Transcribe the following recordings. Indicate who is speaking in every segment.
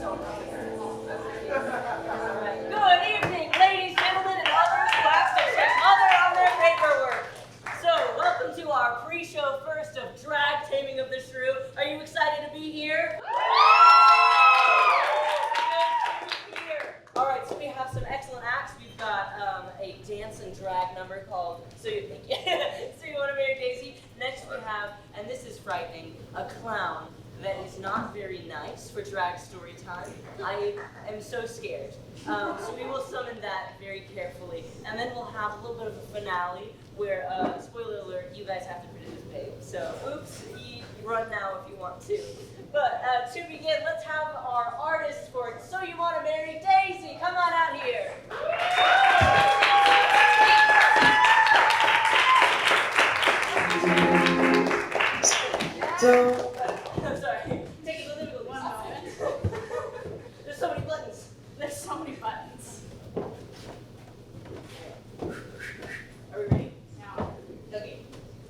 Speaker 1: Good evening, ladies, gentlemen, and others who have to check mother on their paperwork. So, welcome to our pre-show first of Drag Taming of the Shrew. Are you excited to be here? Good to be here. All right, so we have some excellent acts. We've got a dance and drag number called So You Want to Marry Daisy. Next we have, and this is frightening, a clown that is not very nice for drag story time. I am so scared. So we will summon that very carefully. And then we'll have a little bit of a finale where, spoiler alert, you guys have to participate. So, oops, you run now if you want to. But to begin, let's have our artists for So You Want to Marry Daisy. Come on out here. I'm sorry. Take it with me. 1 moment. There's so many buttons.
Speaker 2: There's so many buttons.
Speaker 1: Are we ready?
Speaker 2: No.
Speaker 1: Okay.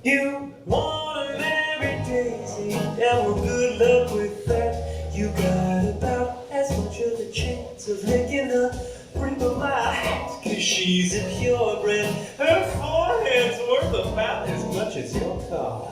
Speaker 3: You wanna marry Daisy, and well, good luck with that. You got about as much of a chance of licking the brim of my hat, 'cause she's a purebred. Her forehead's worth about as much as your car.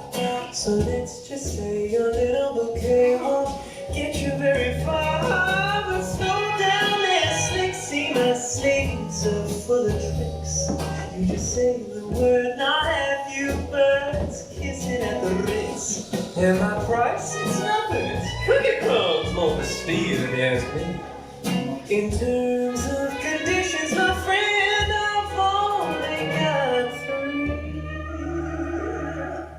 Speaker 3: So let's just say your little bouquet won't get you very far. But slow down there, slick, see my sleeves are full of tricks. You just say the word, and I'll have you birds kissing at the Ritz. And my price, it's nothing, it's cookie crumbs, more prestige than it has been. In terms of conditions, my friend, I've only got 3.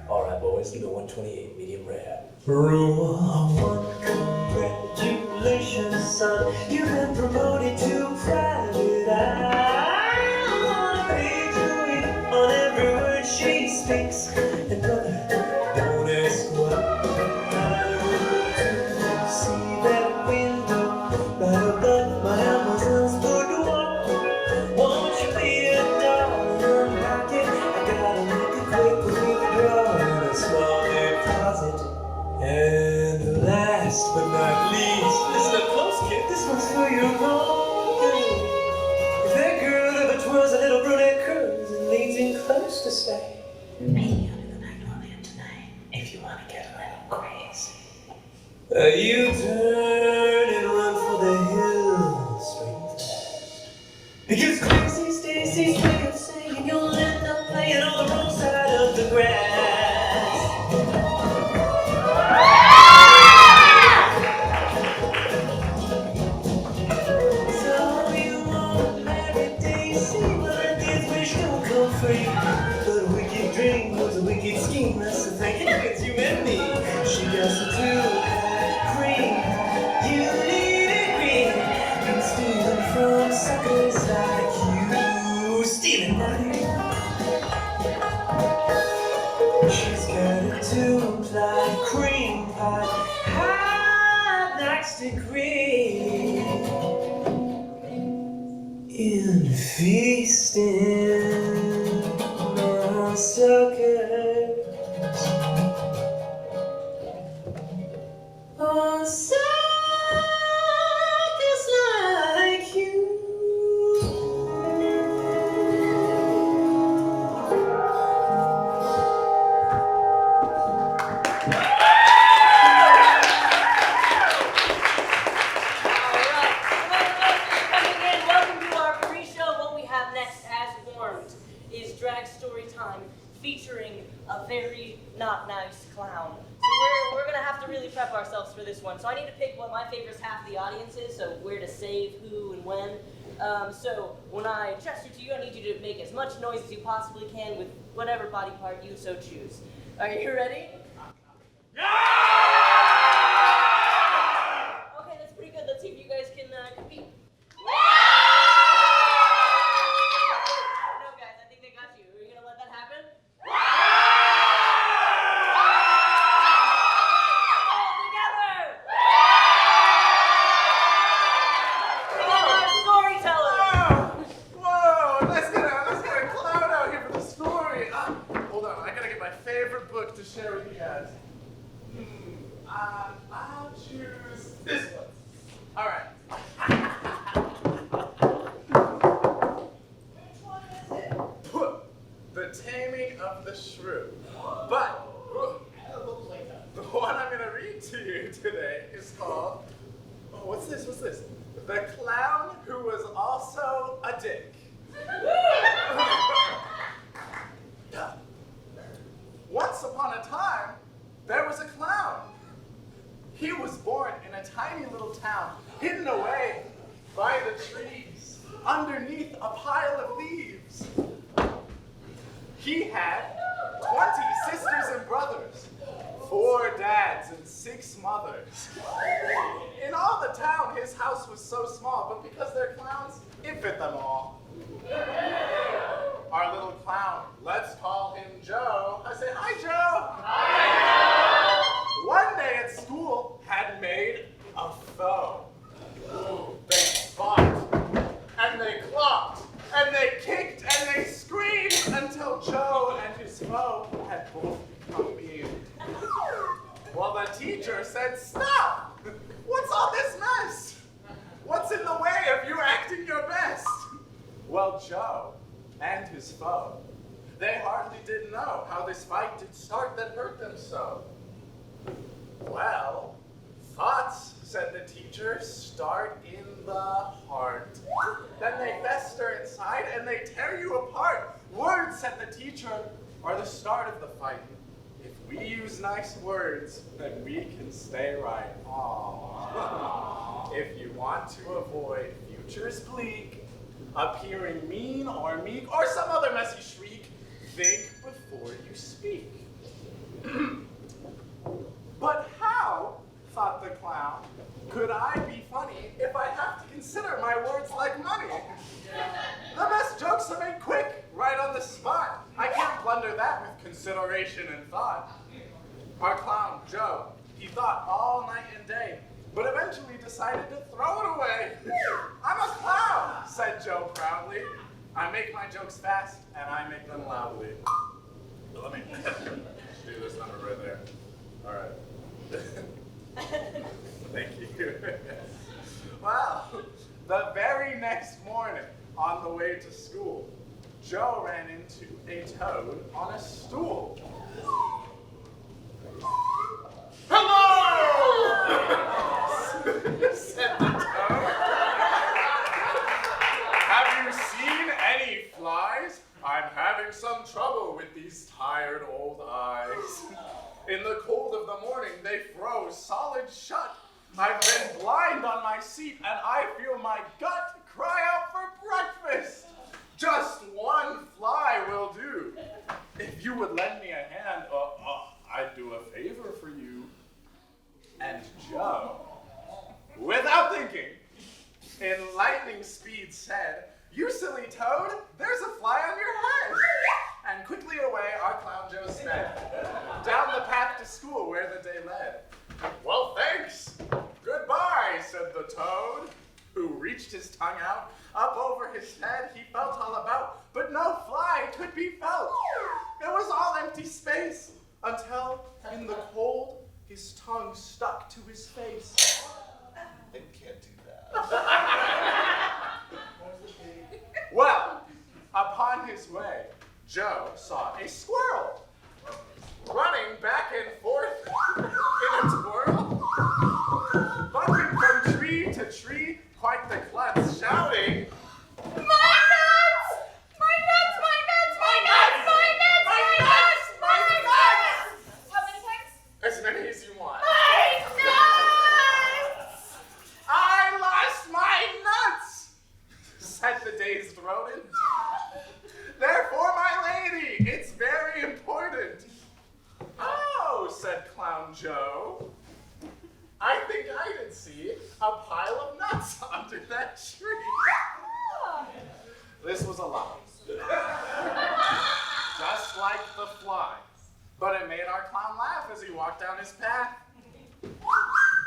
Speaker 3: Alright boys, do the 128 medium rare. Rule 1, congratulations son, you've been promoted to private eye. I wanna pay Joey on every word she speaks. And brother, don't ask what I would see that window right above my Amazon's boudoir. Won't you be a darling rocket? I gotta make a quick withdrawal in a small deposit. And last but not least, listen up close, kid. This one's for your own good. If that girl ever twirls a little brunette curls and leans in close to say, "Meet you in the Magnolia tonight if you want to get a little crazy." You turn and run for the hills straight and fast. Because crazy Stacy's way of saying you'll end up playing on the wrong side of the grass. So you want to marry Daisy, but this wish don't come free. But a wicked dream was a wicked scheme, that's the thing, it's you and me. She does it too. You need a green, and stealing from suckers like you. Stealing money. She's got a two-ply cream pie, high next degree in feasting on suckers. On suckers like you.
Speaker 1: Featuring a very not nice clown. So we're gonna have to really prep ourselves for this one. So I need to pick what my favorite half of the audience is, so where to save, who, and when. So when I gesture to you, I need you to make as much noise as you possibly can with whatever body part you so choose. Are you ready?
Speaker 3: Yeah!
Speaker 1: Okay, that's pretty good. Let's see if you guys can compete. No, guys, I think they got you. Are you gonna let that happen?
Speaker 4: To share with you guys. I'll choose this one. All right.
Speaker 2: Which one is it?
Speaker 4: The Taming of the Shrew. But the one I'm going to read to you today is called, what's this? The Clown Who Was Also a Dick. Once upon a time, there was a clown. He was born in a tiny little town, hidden away by the trees, underneath a pile of leaves. He had 20 sisters and brothers, 4 dads and 6 mothers. In all the town, his house was so small, but because they're clowns, it fit them all. Our little clown, let's call him Joe. I say, hi, Joe. Hi, Joe. One day at school, had made a foe. They fought, and they clocked, and they kicked, and they screamed until Joe and his foe had both become mean. Well, the teacher said, stop! What's all this mess? What's in the way of you acting your best? Well, Joe and his foe, they hardly did know how this fight did start that hurt them so. Well, thoughts, said the teacher, start in the heart. Then they fester inside and they tear you apart. Words, said the teacher, are the start of the fight. If we use nice words, then we can stay right. Aww. If you want to avoid futures bleak, appearing mean or meek, or some other messy shriek, think before you speak. But how, thought the clown, could I be funny if I have to consider my words like money? The best jokes are made quick, right on the spot. I can't blunder that with consideration and thought. Our clown, Joe, he thought all night and day, but eventually decided to throw it away. I'm a clown, said Joe proudly. I make my jokes fast, and I make them loudly. Let me do this number right there. All right. Thank you. Well, the very next morning, on the way to school, Joe ran into a toad on a stool. Hello! said the toad. Have you seen any flies? I'm having some trouble with these tired old eyes. In the cold of the morning, they froze solid shut. I've been blind on my seat, and I feel my gut cry out for breakfast. Just one fly will do. If you would lend me a hand, I'd do a favor for you. And Joe, without thinking, in lightning speed said, you silly toad, there's a fly on your head. And quickly away our clown Joe sped, down the path to school where the day led. Well, thanks. Goodbye, said the toad, who reached his tongue out. Up over his head he felt all about, but no fly could be felt. It was all empty space, until in the cold his tongue stuck to his face. I can't do that. Well, upon his way, Joe saw a squirrel running back and forth in a twirl, bumping from tree to tree, quite the klutz, shouting, my nuts! My nuts! My nuts! My nuts! My nuts! My nuts! My nuts!
Speaker 2: How many times?
Speaker 4: As many as you want.
Speaker 2: My nuts!
Speaker 4: I lost my nuts, said the dazed rodent. Therefore, my lady, it's very important. Oh, said Clown Joe. I think I did see a pile of nuts under that tree. This was a lie. Just like the fly. But it made our clown laugh as he walked down his path.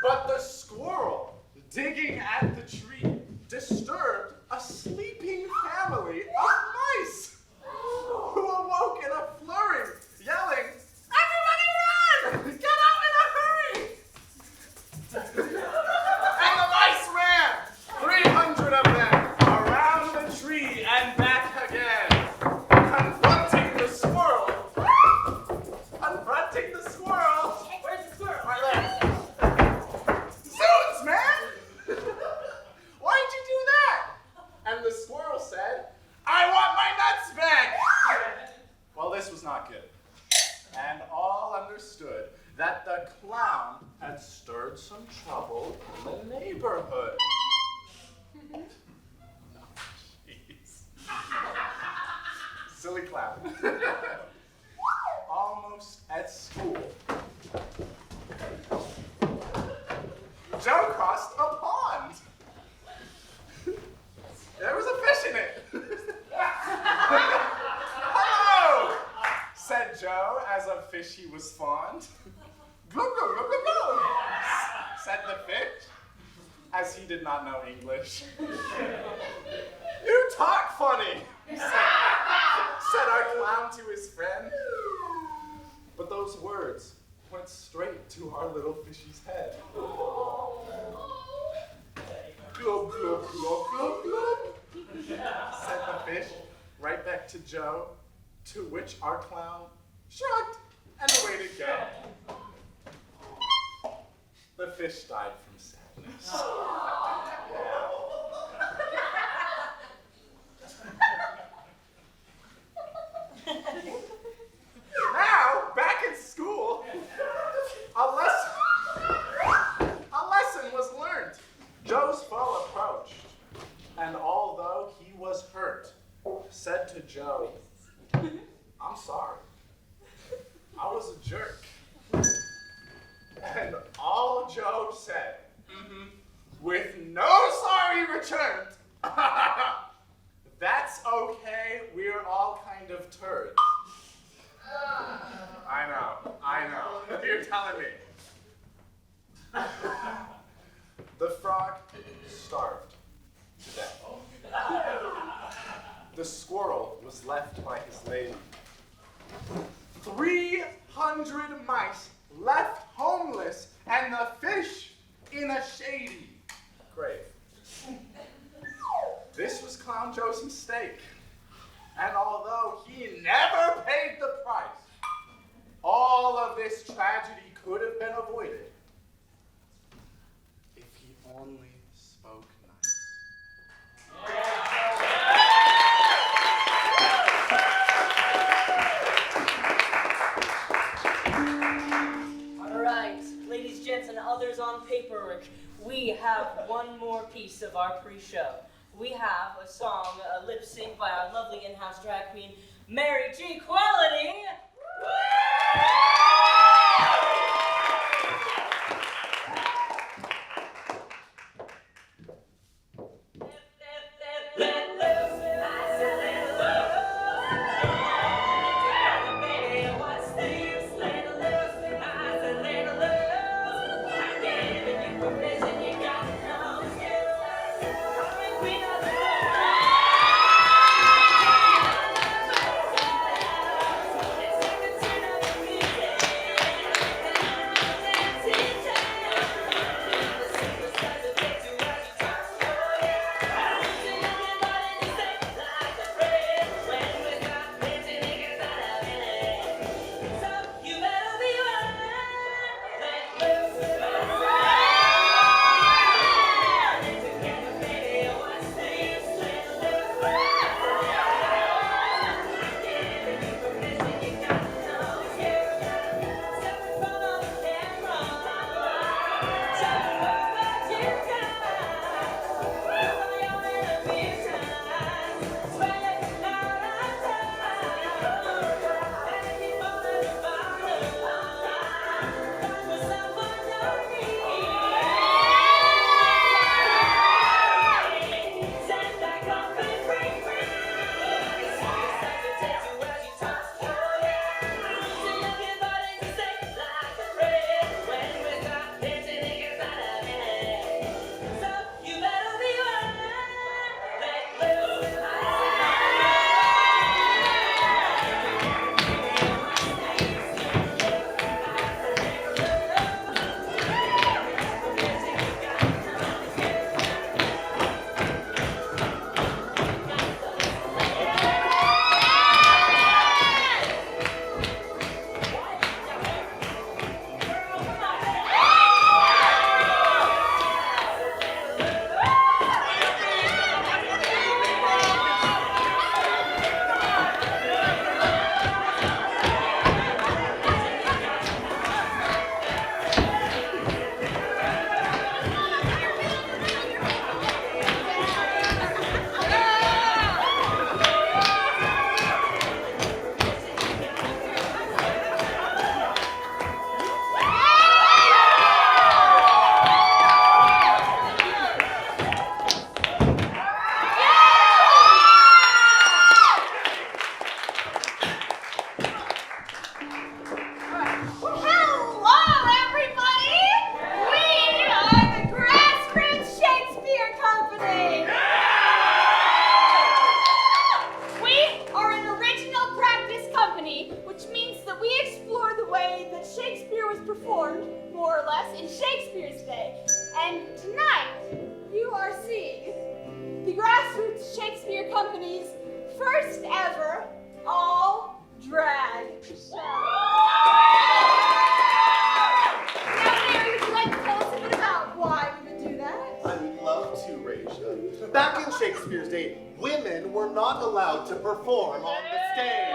Speaker 4: But the squirrel, digging at the tree, disturbed a sleeping family of mice, who awoke in a flurry, yelling, everybody run! Get out in a hurry! And the mice ran and all understood that the clown had stirred some trouble in the neighborhood. Jeez. Silly clown. Almost at school, Joe crossed a pond. There was a fish in it. Hello, said Joe as of fish he was fond. Glug, glug, glug, glug, glug, said the fish, as he did not know English. You talk funny, said our clown to his friend. But those words went straight to our little fishy's head. Glub, glub, glub, glub, glub, said the fish right back to Joe, to which our clown shrugged and away to go. The fish died from sadness. Now, back in school, a lesson was learned. Joe's foe approached, and although he was hurt, said to Joe, I'm sorry. I was a jerk. And all Joe said, with no sorry returned, that's okay, we're all kind of turds. I know. You're telling me. The frog starved to death. The squirrel was left by his lady. 300 mice left homeless, and the fish in a shady grave. This was Clown Joe's mistake. And although he never paid the price, all of this tragedy could have been avoided if he only spoke nice.
Speaker 1: All right, ladies, gents, and others on paperwork, we have one more piece of our pre-show. We have a song, a lip sync by our lovely in-house drag queen, Mary G. Quality.
Speaker 2: believe that Shakespeare was performed, more or less, in Shakespeare's day. And tonight, you are seeing the Grassroots Shakespeare Company's first ever all-drag show. Now, Mary, would you like to tell us a bit about why we would do that?
Speaker 5: I would love to, Rachel. Back in Shakespeare's day, women were not allowed to perform on the stage.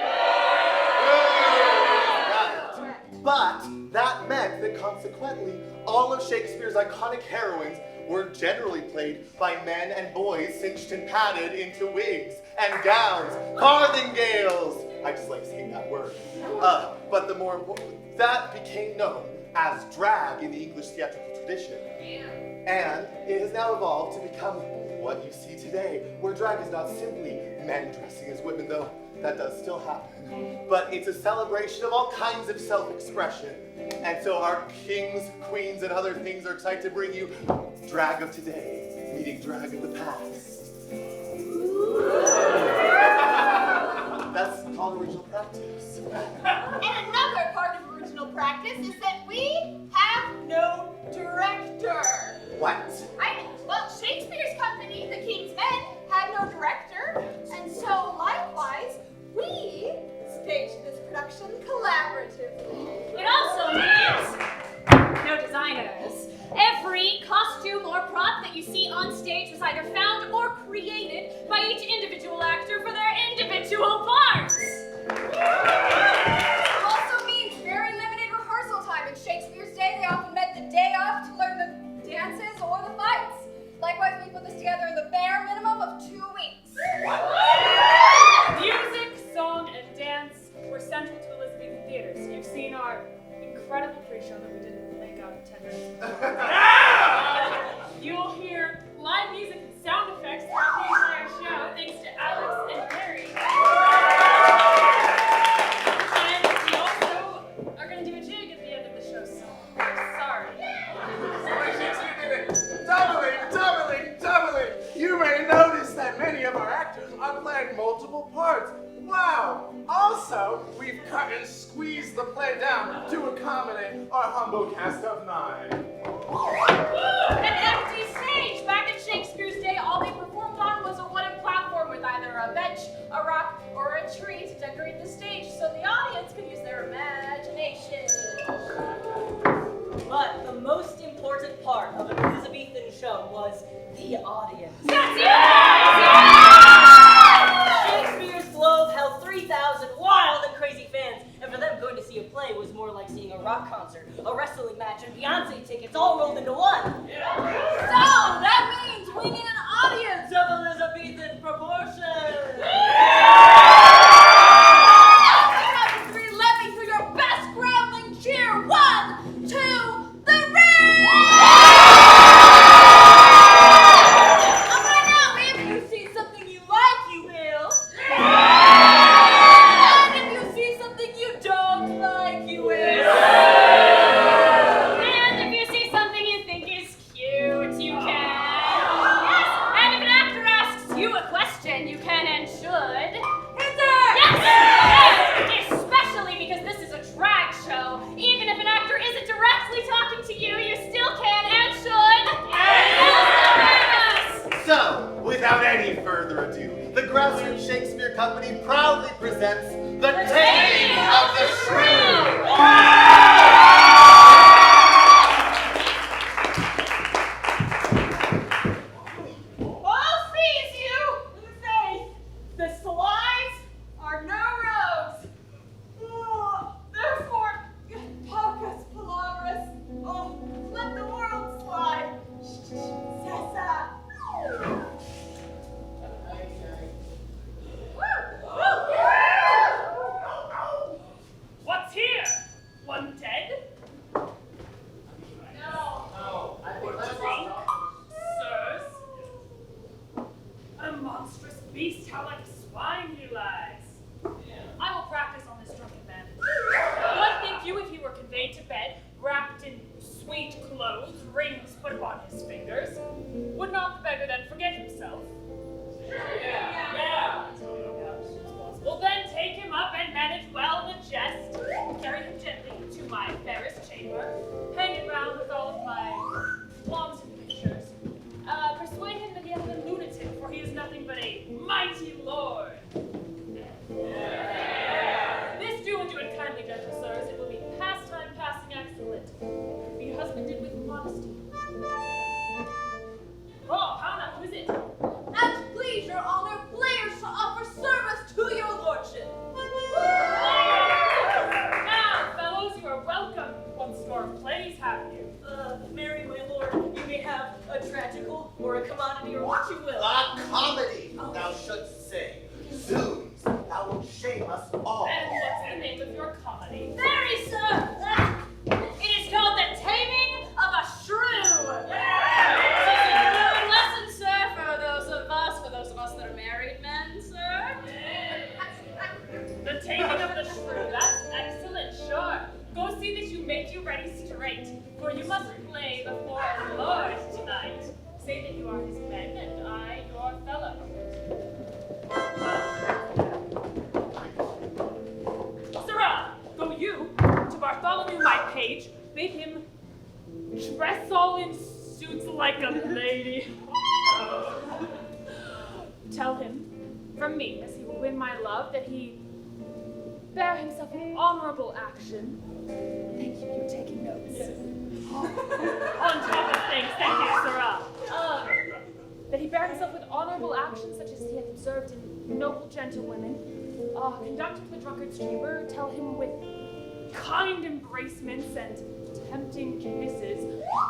Speaker 5: Right. But that meant that consequently, all of Shakespeare's iconic heroines were generally played by men and boys cinched and padded into wigs and gowns, farthingales. I just like saying that word. But the more important, that became known as drag in the English theatrical tradition. And it has now evolved to become what you see today, where drag is not simply men dressing as women, though that does still happen, but it's a celebration of all kinds of self-expression. And so our kings, queens, and other things are excited to bring you drag of today, meeting drag of the past. That's called original practice.
Speaker 2: And another part of original practice is that we have no director.
Speaker 5: What?
Speaker 2: Well, Shakespeare's company, the King's Men, had no director, and so likewise, we staged this production collaboratively.
Speaker 6: It also means no designers. Every costume or prop that you see on stage was either found or created by each individual actor for their individual parts.
Speaker 2: It also means very limited rehearsal time. In Shakespeare's day, they often met the day off to learn the dances or the fights. Likewise, we put this together in the bare minimum of 2 weeks.
Speaker 6: Music, song, and dance were central to Elizabethan theaters. You've seen our incredible pre-show that we didn't make out in 10 minutes. You'll hear live music and sound effects throughout the entire show, thanks to Alex and Mary. And we also are going to do a jig at the end of the show, so sorry.
Speaker 4: Doubling! You may notice that many of our actors are playing multiple parts. Wow! Also, we've cut and squeezed the play down to accommodate our humble cast of 9.
Speaker 6: An empty stage! Back in Shakespeare's day, all they performed on was a wooden platform with either a bench, a rock, or a tree to decorate the stage so the audience could use their imagination.
Speaker 1: But the most important part of an Elizabethan show was the audience.
Speaker 6: That's
Speaker 1: Shakespeare's Globe held 3,000 wild and crazy fans, and for them going to see a play was more like seeing a rock concert, a wrestling match, and Beyonce tickets all rolled into one.
Speaker 2: So, that means we need an audience
Speaker 1: Of Elizabethan proportions.
Speaker 2: Let me through your best groundling cheer. 1, 2, 3. Alright now, if you see something you like, you will. And if you see something you don't like, you will.
Speaker 6: And if you see something you think is cute, you can. Yes! And if an actor asks you a question, you can and should. Yes! Especially because this is a drag show. Even if an actor isn't directly talking to you, you still can and should. Yes!
Speaker 5: So, without any further ado, the Grassroots Shakespeare Company proudly presents the Taming of the Shrew!
Speaker 2: All sees you in the face. The slides are no roads. Therefore, pocus palabras. Oh, let the world slide. Sessa.
Speaker 6: What's here? One dead? Drunk? Sirs? A monstrous beast, how like a swine he lies. I will practice on this drunken man. What think you if he were conveyed to bed, wrapped in sweet clothes, rings put upon his fingers? Would not the beggar then forget himself? Yeah. Well then take him up and manage well the jest. Carry him gently to my
Speaker 1: what you will.
Speaker 5: A comedy, thou shouldst say. Zoons, thou wilt shame us all.
Speaker 6: And what's the name of your comedy?
Speaker 1: Very, sir. It is called The Taming of a Shrew. It's a good lesson, sir, for those of us that are married men, sir.
Speaker 6: The Taming of the Shrew. That's excellent, sure. Go see that you make you ready straight, for you must play before our Lord tonight. Say that you are his men, and I your fellow. Sirrah, go you to Bartholomew my page, bid him dress all in suits like a lady. Tell him, from me, as he will win my love, that he bear himself with honorable action. Thank you, you're taking notes. On top of things, thank you, Sirrah. That he bear himself with honorable action, such as he hath observed in noble gentlewomen. Conduct to the drunkard's chamber, tell him with kind embracements and tempting kisses,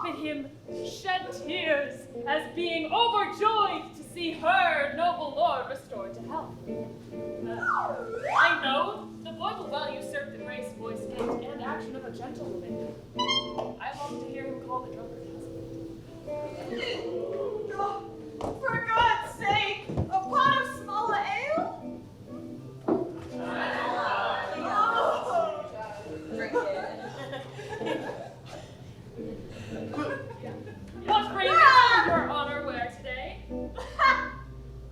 Speaker 6: bid him shed tears as being overjoyed to see her noble lord restored to health. I know the boy will well usurp the grace, voice, and action of a gentlewoman. I long to hear him call the drunkard husband.
Speaker 2: For God's sake, a pot of small ale?
Speaker 6: What brings your honor where today?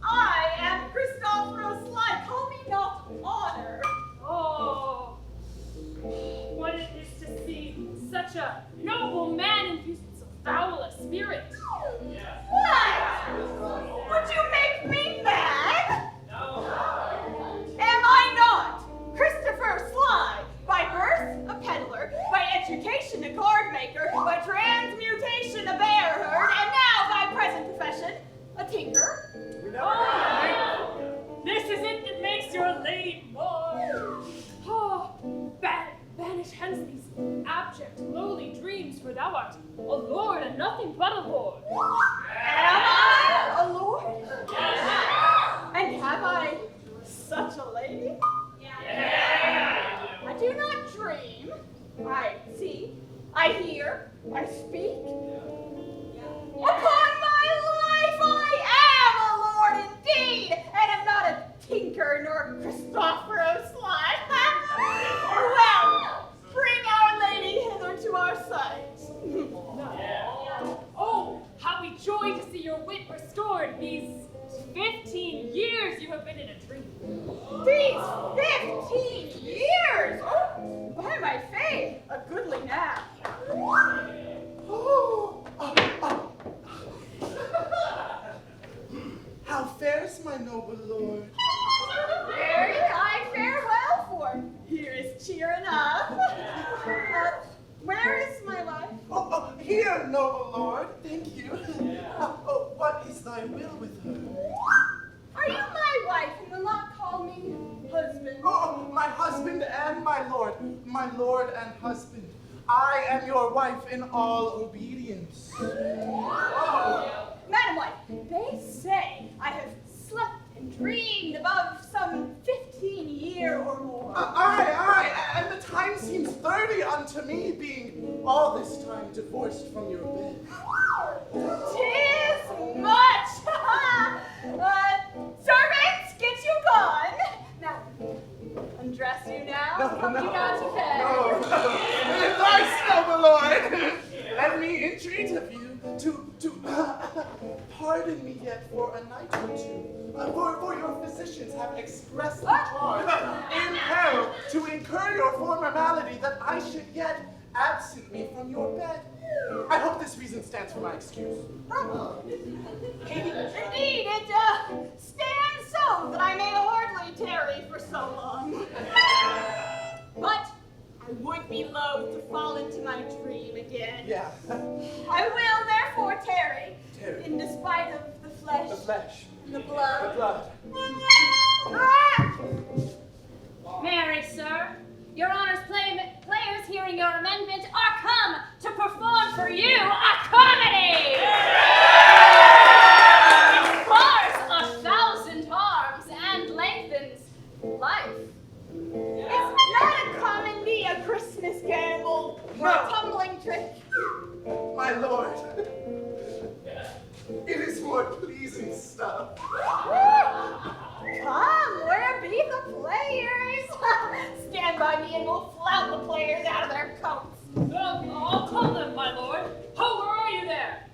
Speaker 2: I am Christopher Sly. Call me not honor.
Speaker 6: Oh, what it is to see such a noble man infused with so foul a spirit.
Speaker 2: What? Would you make me mad?
Speaker 6: No.
Speaker 2: Am I not Christopher Sly? By birth, a peddler. By education, a card maker. By transmutation, a bear herd. And now, by present profession, a tinker.
Speaker 6: Oh, this is it that makes your lady more. Oh, banish hence these abject, lowly dreams, for thou art a lord and nothing but a lord.
Speaker 2: Am I a lord? And have I such a lady? I do not dream. I see, I hear, I speak. Upon my life, I am a lord indeed, and am not a tinker nor Christopher Sly. Well, bring our lady hither to our sight.
Speaker 6: Oh, how we joy to see your wit restored. These 15 years you have been in a dream.
Speaker 2: These 15 years! Oh, by my faith, a goodly nap.
Speaker 5: How fares my noble lord?
Speaker 2: Very, I fare well, for here is cheer enough. Where is my wife?
Speaker 5: Here, noble lord. Thank you. What is thy will with her?
Speaker 2: Are you my wife and will not call me husband?
Speaker 5: Oh, my husband and my lord and husband. I am your wife in all obedience.
Speaker 2: Madam wife, they say I have slept and dreamed above some 15 year or more.
Speaker 5: Aye, and the time seems 30 unto me, being all this time divorced from your bed.
Speaker 2: 'Tis much! Servants, get you gone! Now, undress you now, come you not to bed.
Speaker 5: No. Thrice, noble lord, let me entreat of you to pardon me yet for a night or two. For your physicians have expressly charged in peril to incur your former malady that I should yet absent me from your bed. I hope this reason stands for my excuse.
Speaker 2: Indeed, it stands so that I may hardly tarry for so long. But I would be loath to fall into my dream again.
Speaker 5: Yeah.
Speaker 2: I will therefore tarry. In despite of the flesh.
Speaker 5: The flesh.
Speaker 2: The blood.
Speaker 5: The blood.
Speaker 1: Mary, sir, your honor's players hearing your amendment are come to perform for you a comedy!
Speaker 2: for a tumbling trick.
Speaker 4: My lord, it is more pleasing stuff.
Speaker 2: Come, where be the players? Stand by me and we'll flout the players out of their coats.
Speaker 6: I'll call them, my lord. Ho, where are you there?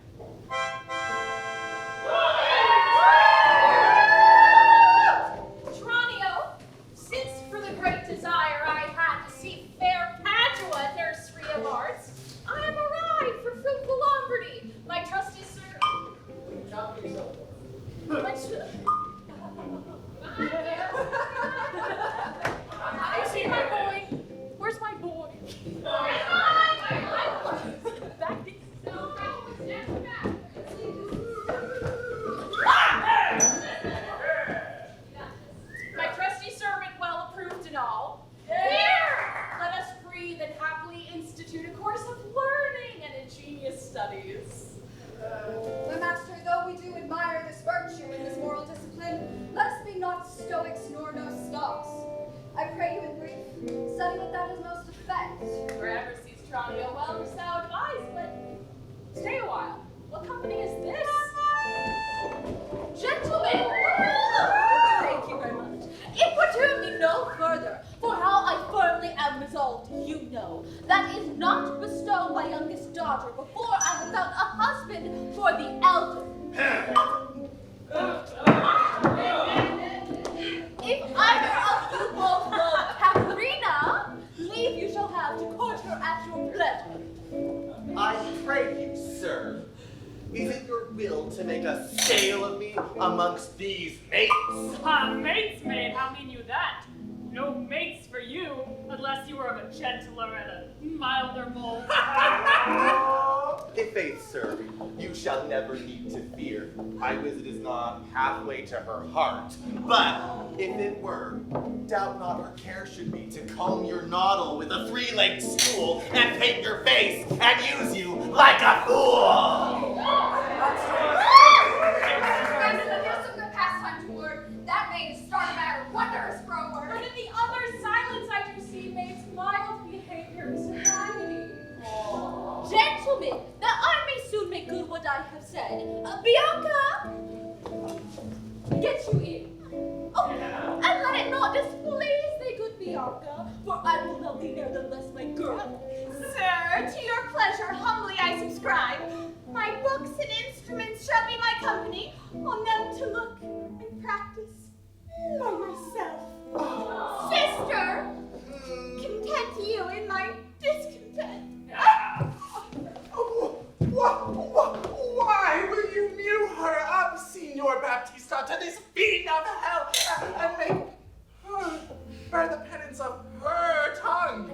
Speaker 2: Tranio, since for the great desire I had to see fair Padua, nursery of arts, I am arrived for fruitful Lombardy. My trusty sir. I see my boy. Where's my boy? My trusty servant, well approved and all. Here, let us breathe and happily institute a course of learning and ingenious studies.
Speaker 7: My master, though we do admire this virtue and this moral discipline, let us be not stoics nor no stocks. I pray you in brief, study what that is most effect.
Speaker 2: Wherever sees Tranio well, we're so advised, but stay a while. What company is this? Gentlemen! Thank you very much. Importune me no further, for how I firmly am resolved, you know, that is not bestow my youngest daughter before I have found a husband for the elder. If either of you both love Katherina, leave you shall have to court her at your pleasure.
Speaker 5: I pray you, sir, is it your will to make a sale of me amongst these mates?
Speaker 6: Mates, maid, how mean you that? No mates for you, unless you were of a gentler and a milder mold.
Speaker 5: In faith, sir, you shall never need to fear. My visit is not halfway to her heart, but if it were, doubt not her care should be to comb your noddle with a three-legged stool and paint your face and use you like a fool.
Speaker 7: Here's some good pastime toward. That maid is started by a wondrous grower.
Speaker 2: But in the other silence I do see maids mild behavior sobriety. Gentlemen, that I may soon make good what I have said. Bianca! Get you in. Oh, and let it not displease thee, good Bianca, for I will love thee nevertheless, my girl. Sir, to your pleasure, humbly I subscribe. My books and instruments shall be my company, on them to look and practice by myself. Sister, content you in my discontent.
Speaker 4: Why will you mew her up, Signor Baptista, to this fiend of hell, and make her bear the penance of her tongue?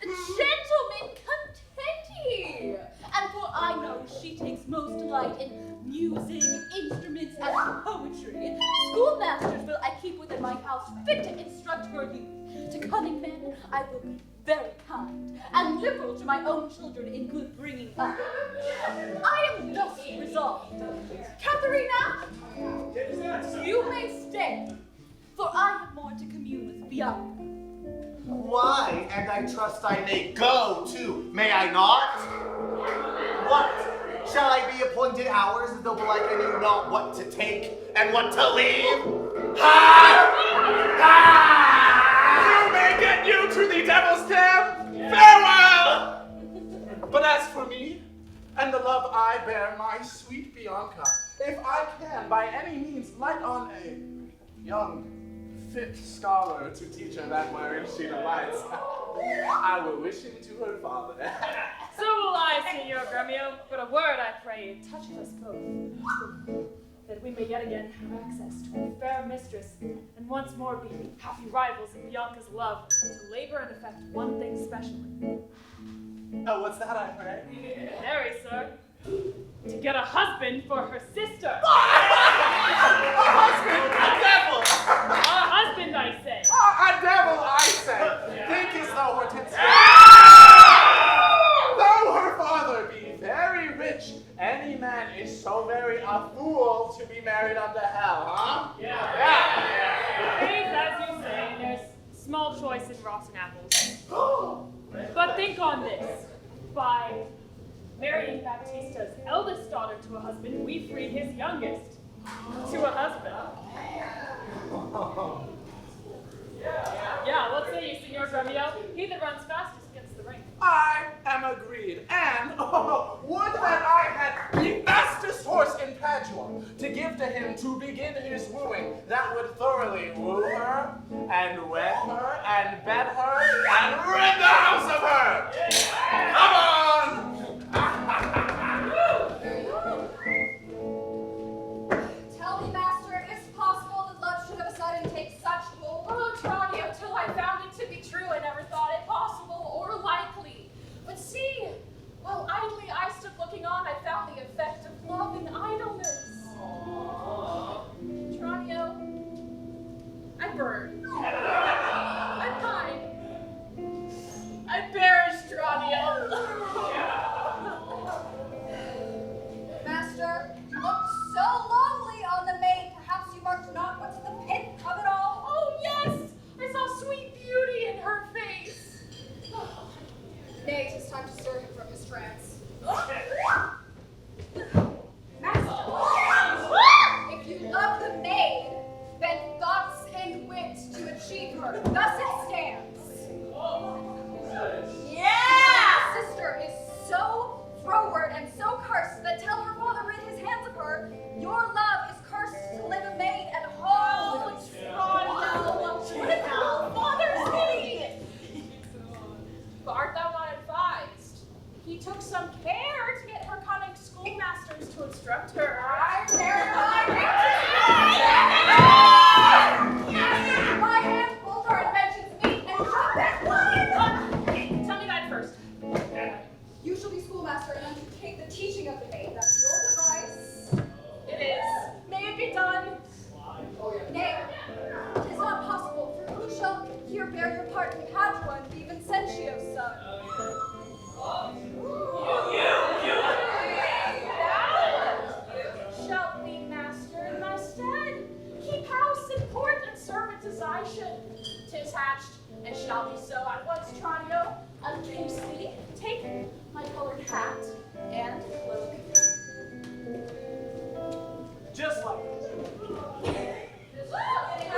Speaker 2: Gentlemen, content ye! And for I know she takes most delight in musing, instruments, and poetry. Schoolmasters will I keep within my house, fit to instruct her youth. To cunning men I will be very kind, and liberal to my own children in good bringing up. I am thus resolved. Katherina, you may stay, for I have more to commune with Bianca.
Speaker 5: Why, and I trust I may go too, may I not? What? Shall I be appointed hours as though belike I knew not what to take and what to leave? Ha!
Speaker 4: You may get you to the devil's den! Farewell! But as for me, and the love I bear my sweet Bianca, if I can by any means light on a young, fit scholar to teach her that wherein she delights, I will wish him to her father.
Speaker 6: So will I, Signor Gremio, but a word, I pray, toucheth us both, that we may yet again have access to a fair mistress, and once more be happy rivals in Bianca's love, to labor and effect one thing specially.
Speaker 4: Oh, what's that, I pray?
Speaker 6: Very, sir. To get a husband for her sister.
Speaker 4: A husband! A devil!
Speaker 6: A husband, I say.
Speaker 4: A devil, I say! Thinkest thou, Hortensio? Though her father be very rich, any man is so very a fool to be married unto hell, huh?
Speaker 6: Yeah. It is as you say, there's small choice in rotten apples. But think on this. by marrying Baptista's eldest daughter to a husband, we free his youngest to a husband. Yeah, what say you, Signor Gremio? He that runs fastest gets the ring.
Speaker 4: I am agreed, and would that I had the fastest horse in Padua to give to him to begin his wooing, that would thoroughly woo her, and wed her, and bed her, and rid the house of her! Come on!
Speaker 7: Tell me, master, is it possible that love should of a sudden take such hold?
Speaker 6: Oh, Tranio, till I found it to be true, I never thought it possible or likely. But see, while idly I stood looking on, I found the effect of love in idleness. Tranio, I burn. I pine. I perish, Tranio.
Speaker 7: Master, you looked so lonely on the maid. Perhaps you marked not what's the pith of it all.
Speaker 6: Oh, yes! I saw sweet beauty in her face.
Speaker 7: Nay, 'tis time to stir him from his trance. Master, if you love the maid, then thoughts and wit to achieve her. Thus it stands.
Speaker 2: Yeah!
Speaker 7: Your sister is so froward and so cursed that till her father rid his hands of her, your love is cursed to live a maid at home.
Speaker 6: What a cruel father's pity! But art thou not advised? He took some care to get her cunning schoolmasters to instruct her.
Speaker 7: My hand pulls her inventions meet and drop that line.
Speaker 6: Tell me that first.
Speaker 7: You shall be schoolmaster and undertake the teaching of the maid. That's your device.
Speaker 6: It is. May it be done.
Speaker 7: Nay, it is not possible, for who shall here bear your part in Padua and be Lucentio's son?
Speaker 6: Shalt be master in my stead. Keep house and court and servant as I should. 'Tis hatched and shall be so at once, Tranio. Unloose thee, take my colored hat and cloak.
Speaker 4: Just like
Speaker 7: I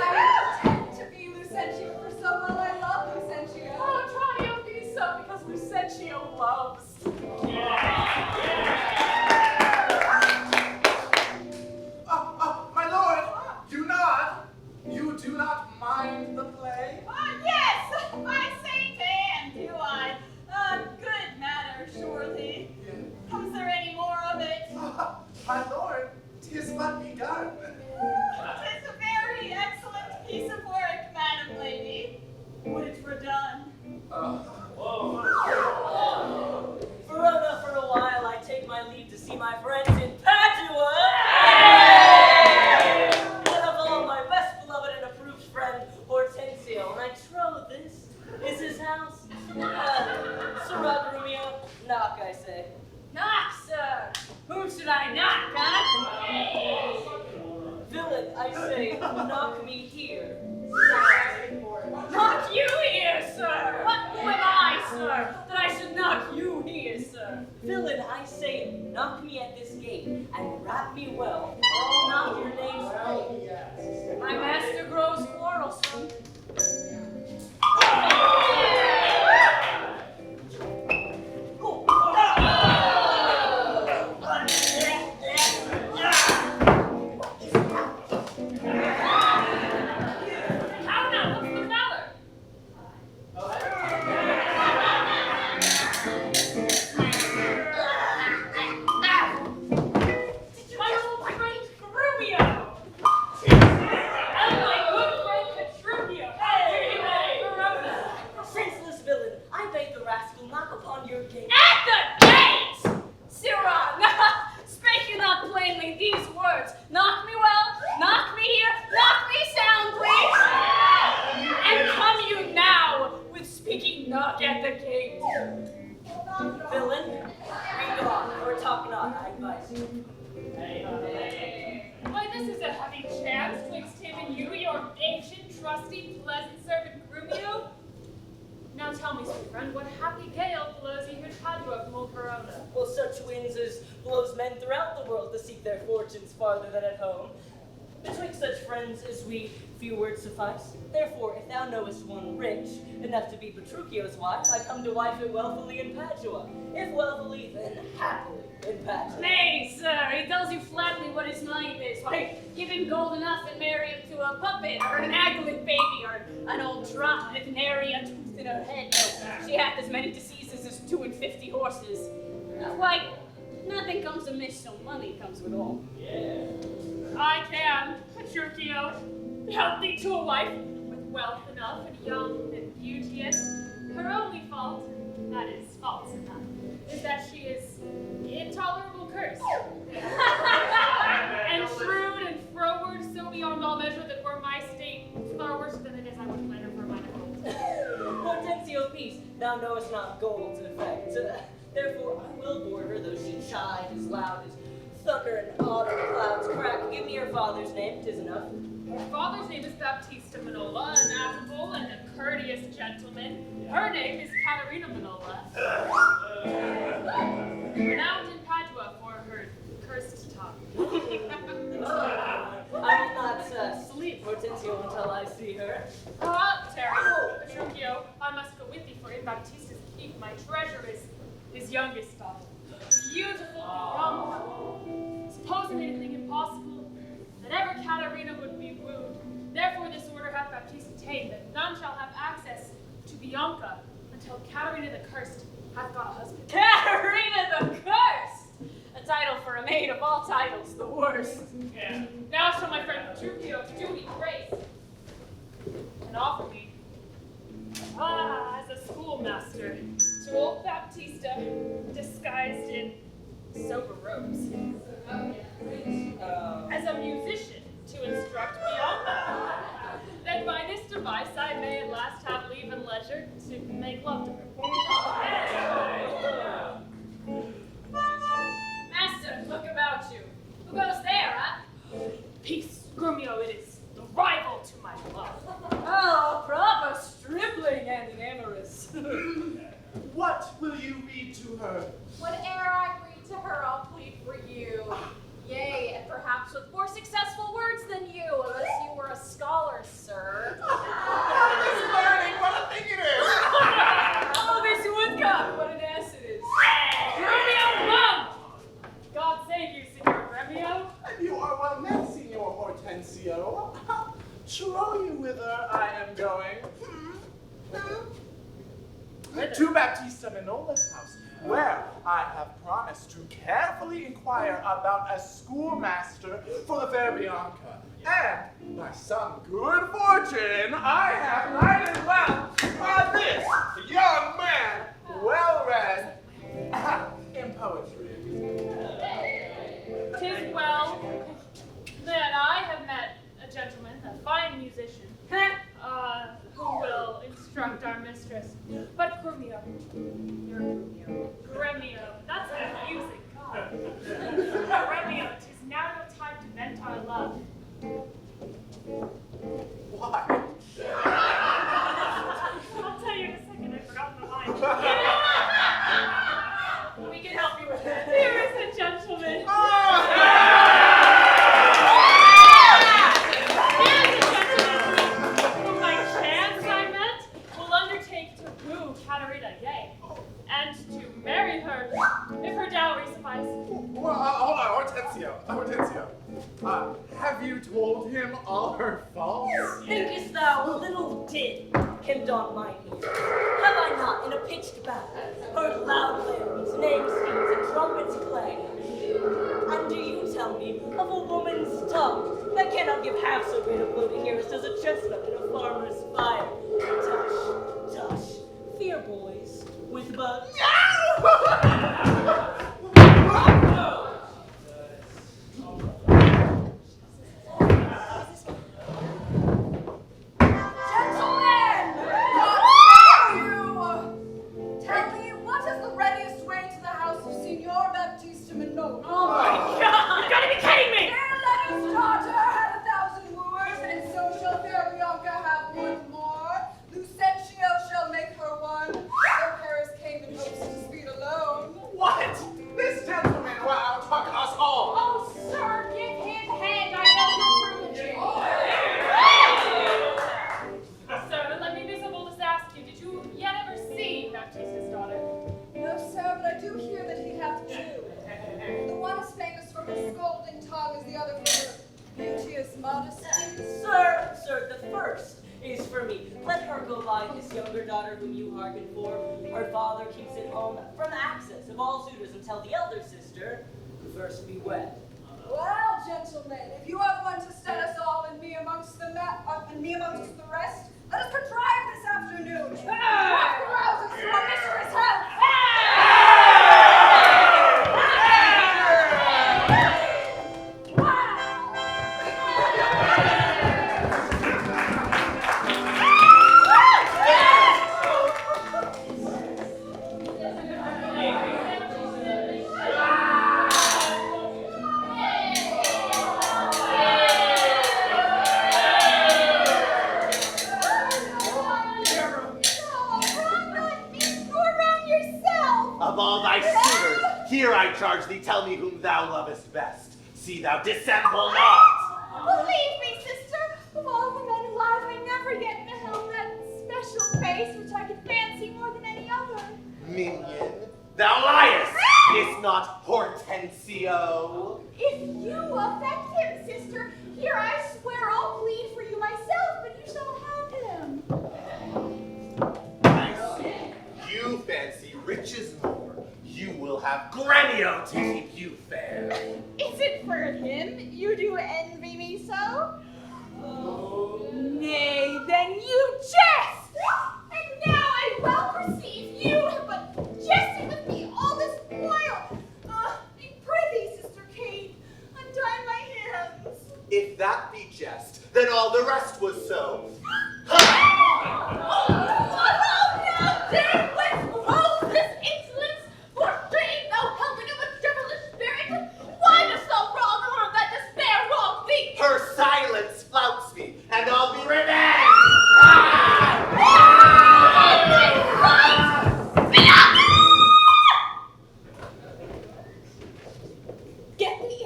Speaker 7: pretend to be Lucentio, for so well I love Lucentio.
Speaker 6: Oh, Tranio, be so because Lucentio loves.
Speaker 4: my lord, you do not mind the play?
Speaker 2: Yes! I say damn, do I? Good matter, surely. Comes there any more of it?
Speaker 4: My lord, 'tis but begun.
Speaker 2: 'Tis a very excellent piece of work, Madam Lady. Would it were done.
Speaker 1: Verona, for a while I take my leave to see my friends in Padua. One of all my best beloved and approved friend, Hortensio, and I trow this is his house. Sirrah Grumio, knock, I say.
Speaker 2: Knock, sir. Whom should I knock, huh?
Speaker 1: Villain, I say, knock me here.
Speaker 2: Knock you here, sir. Who am I, sir, that I should knock you here, sir?
Speaker 1: Villain, I say, knock me at this gate and rap me well, or I'll knock your names right.
Speaker 2: My master grows quarrelsome.
Speaker 6: How now? What's the matter? My old friend Grumio! And my good friend Petruchio! Verona!
Speaker 1: Senseless villain, I beg the rascal knock upon your gate.
Speaker 2: At the gate! Sirrah, spake you not plainly these words? Knock me well, knock me here, knock me soundly! And come you now with speaking knock at the gate?
Speaker 1: Villain, be gone, or talk not, I advise you.
Speaker 6: Why, this is a heavy chance twixt him and you, your ancient, trusty, pleasant servant Grumio. Now tell me, sweet friend, what happy gale blows you here to Padua from
Speaker 1: blows men throughout the world to seek their fortunes farther than at home. Betwixt such friends as we, few words suffice. Therefore, if thou knowest one rich enough to be Petruchio's wife, I come to wife it wealthily in Padua. If wealthily, then happily in Padua.
Speaker 6: Nay, sir, he tells you flatly what his mind is. Why, give him gold enough and marry him to a puppet, or an aglet baby, or an old trot with nary a tooth in her head. No, she hath as many diseases as 52 horses. Why, nothing comes amiss, so money comes with all.
Speaker 1: Yeah.
Speaker 6: I can, Petruchio, help thee to a wife with wealth enough and young and beauteous. Her only fault, that is false enough, is that she is intolerable curse. And shrewd and froward, so beyond all measure that were my state far worse than it is, I would let her for mine own.
Speaker 1: Hortensio, peace, thou knowest not gold's effect. Therefore I will board her, though she chide as loud as thunder and autumn clouds crack. Give me your father's name, 'tis enough.
Speaker 6: Her father's name is Baptista Manola, an affable and a courteous gentleman. Her name is Katherina Manola, renowned in Padua for her cursed tongue.
Speaker 1: I will not sleep, Hortensio, until I see her.
Speaker 6: Terry, Petruchio, I must go with thee, for in Baptista's keep my treasure is his youngest daughter. Beautiful and young. Suppose it anything impossible, that ever Katherina would be wooed. Therefore this order hath Baptista ta'en, that none shall have access to Bianca until Katherina the Cursed hath got a husband.
Speaker 2: Katherina the Cursed! A title for a maid of all titles, the worst.
Speaker 6: Yeah. Now shall my friend Petruchio do me grace and offer me, as a schoolmaster, to old Baptista, disguised in sober robes, as a musician to instruct Bianca. That by this device I may at last have leave and leisure to make love to her.
Speaker 2: Master, look about you. Who goes there, huh?
Speaker 6: Peace, Grumio, it is the rival to my love.
Speaker 2: Oh, proper stripling and amorous.
Speaker 8: What will you read to her?
Speaker 2: Whate'er I read to her, I'll plead for you. Yea, and perhaps with more successful words than you, unless you were a scholar, sir.
Speaker 8: This learning, what a thing it is!
Speaker 2: Oh, this woodcock, what an ass it is.
Speaker 6: Grumio, come! God save you, Signor Gremio.
Speaker 8: And you are well met, Signor Hortensio. Trow you whither I am going? To Baptista Manola's house, where I have promised to carefully inquire about a schoolmaster for the fair Bianca. And by some good fortune, I have lighted well on this young man, well read in poetry.
Speaker 6: 'Tis well that I have met a gentleman, a fine musician, who will instruct our mistress. But Grumio, you're Grumio. Gremio, that's an amusing god. Gremio, 'tis now no time to vent our love.
Speaker 8: Why?
Speaker 6: I'll tell you in a second, I've forgotten the line.
Speaker 2: We can help you with that.
Speaker 6: Here is a gentleman. Whom by chance I met, will undertake to woo Katherina, yea, and to marry her, if her dowry suffice.
Speaker 8: Well, hold on, Hortensio. Have you told him all her faults?
Speaker 1: Thinkest thou little did him daunt mine ear? Have I not in a pitched battle heard loud clarions, name speeds, and trumpets play? And do you tell me of a woman's tongue that cannot give half so great a blow to hear as does a chestnut in a farmer's fire? Tush, tush, fear boys with bugs.
Speaker 2: Oh my God! You've got to be kidding me!
Speaker 7: Fair Letty's daughter had 1,000 wooers, and so shall fair Bianca have one more. Lucentio shall make her one. Though Paris came in hopes to speed alone. modesty.
Speaker 1: Sir, the first is for me. Let her go by his younger daughter whom you hearken for. Her father keeps it home from access of all suitors until the elder sister first be wed.
Speaker 7: Well, gentlemen, if you have one to set us all and me amongst the rest, let us contrive this afternoon. What rouses your mistress health?
Speaker 5: Here I charge thee, tell me whom thou lovest best. See thou dissemble not.
Speaker 2: Believe me, sister, of all the men alive, I never yet beheld that special face which I could fancy more than any other.
Speaker 5: Minion, thou liest! Is not Hortensio?
Speaker 2: If you affect him, sister, here I swear I'll plead for you myself, but you shall have him.
Speaker 5: I see. You fancy riches more. You will have Gremio to keep you fair.
Speaker 2: Is it for him you do envy me so? Oh, nay, then you jest! And now I well perceive you have but jested with me all this while. I prithee, Sister Kate, untie my hands.
Speaker 5: If that be jest, then all the rest was so.
Speaker 2: Now, dare withhold this insolence? For shame, thou helping of a devilish spirit! Why dost thou wrong her that despair wrong thee?
Speaker 5: Her silence flouts me, and I'll be revenged!
Speaker 2: Get me!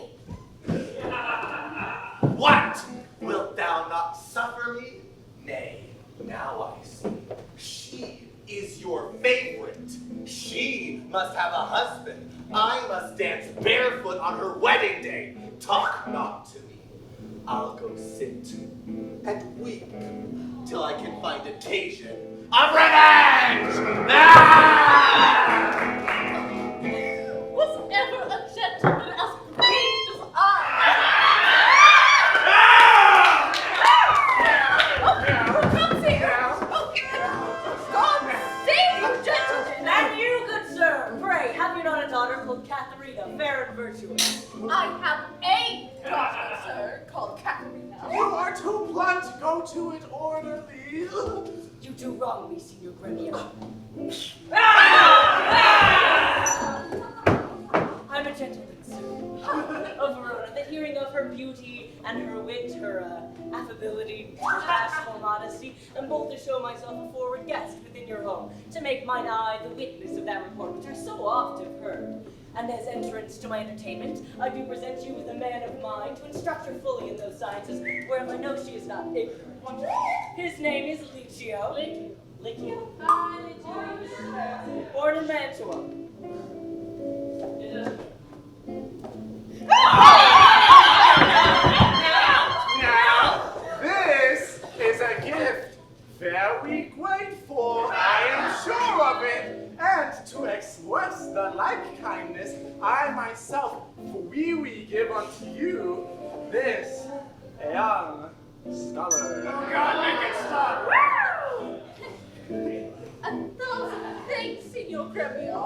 Speaker 5: What? Wilt thou not suffer me? Nay, now I see. She is your favorite. She must have a husband. I must dance barefoot on her wedding day. Talk not to me. I'll go sit and weep till I can find occasion of revenge!
Speaker 2: Was ever a gentleman as grieved as I? Who comes here? God save you, gentlemen!
Speaker 1: And you, good sir, pray, have you not a daughter called Katherina, fair and virtuous?
Speaker 2: I have a daughter, sir, called Katherina.
Speaker 8: You are too blunt. Go to it orderly.
Speaker 1: You do wrong me, Signor Gremio. I'm a gentleman, sir, of Verona, that hearing of her beauty and her wit, her affability, her bashful modesty, am bold to show myself a forward guest within your home, to make mine eye the witness of that report which I so oft have heard. And as entrance to my entertainment, I do present you with a man of mind to instruct her fully in those sciences, whereof I know she is not ignorant. His name is Lucentio. Liccio? Born in Mantua.
Speaker 8: Now, this is a gift very grateful, I am sure of it. And to express the like kindness, I myself freely give unto you this young scholar.
Speaker 6: God, make it stop!
Speaker 2: A thousand thanks, Signor Gremio.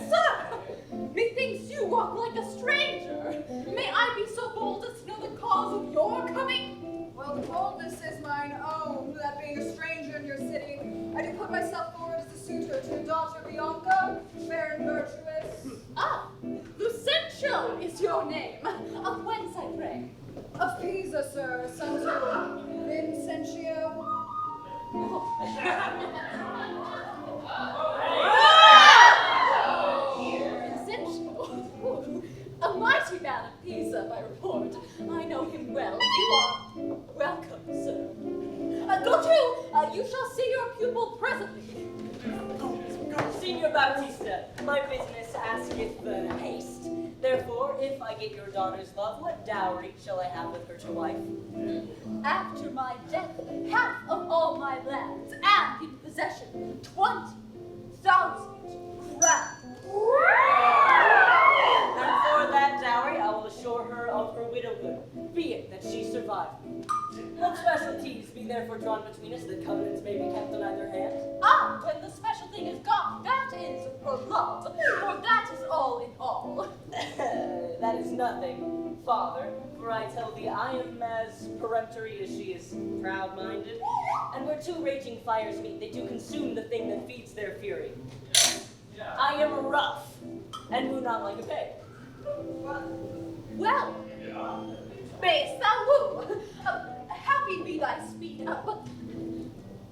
Speaker 2: Sir, methinks you walk like a stranger. May I be so bold as to know the cause of your coming?
Speaker 7: Well, the boldness is mine own, that being a stranger in your city, I do put myself forward as a suitor to your daughter Bianca, fair and virtuous.
Speaker 2: Ah, Lucentio is your name. Of whence, I pray?
Speaker 7: Of Pisa, sir, son to Lucentio.
Speaker 2: Lucentio, a mighty man of Pisa, by report. I know him well. You are welcome, sir. Go to. You shall see your pupil presently.
Speaker 1: Signor Baptista, my business asketh haste. Therefore, if I get your daughter's love, what dowry shall I have with her to wife?
Speaker 7: After my death, half of all my lands and in possession, 20,000 crowns.
Speaker 1: And for that dowry, I will assure her of her widowhood, be it that she survived me. Let specialties be therefore drawn between us, that covenants may be kept on either hand.
Speaker 7: Ah, when the special thing is gone, that is her love, for that is all in all.
Speaker 1: That is nothing, Father, for I tell thee I am as peremptory as she is proud-minded. And where two raging fires meet, they do consume the thing that feeds their fury. I am rough, and move not like a pig.
Speaker 7: Well, mayst thou woo. Happy be thy speed, but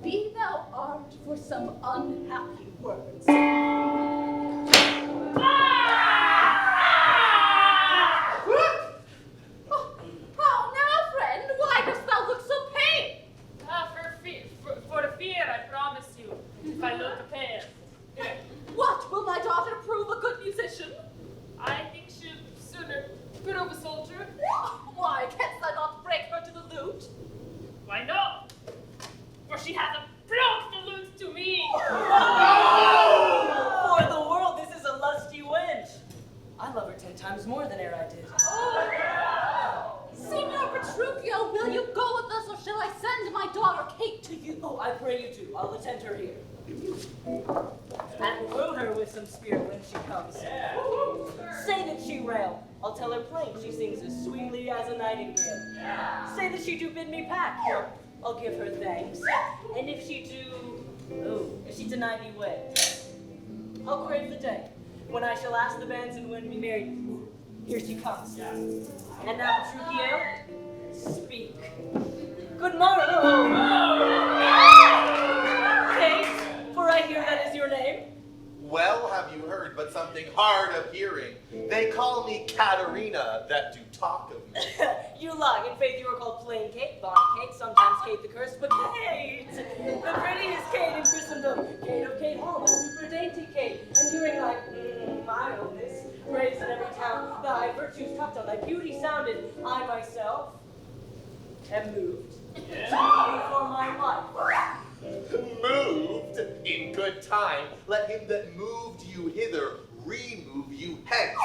Speaker 7: be thou armed for some unhappy words. Oh, now, friend, why dost thou look so pale?
Speaker 6: For the fear, I promise you, if I look pale.
Speaker 7: What, will my daughter prove a good musician?
Speaker 6: I think she'll sooner prove a soldier.
Speaker 7: Why, canst thou not break her to the lute?
Speaker 6: Why not? For she hasn't broke the lute to me.
Speaker 1: For the world, this is a lusty wench. I love her 10 times more than e'er I did.
Speaker 7: Signor Petruchio, will you go with us, or shall I send my daughter Kate to you?
Speaker 1: Oh, I pray you do. I'll attend her here. And woo her with some spirit when she comes. Say that she rail. I'll tell her plain she sings as sweetly as a nightingale. Say that she do bid me pack. I'll give her thanks. And if she deny me wed, I'll crave the day when I shall ask the bands and when to be married. Ooh, here she comes. And now, Petruchio, speak. Good morrow. Kate, for I hear that is your name.
Speaker 5: Well, have you heard but something hard of hearing? They call me Katherina, that do talk of me.
Speaker 1: You lie. In faith, you are called plain Kate, Vaughn Kate, sometimes Kate the Cursed, but Kate, the prettiest Kate in Christendom. Kate of Kate Hall, the super dainty Kate, and hearing like mildness praised in every town, thy virtues talked on, thy beauty sounded. I myself am moved to be for my wife.
Speaker 5: Moved in good time, let him that moved you hither remove you hence.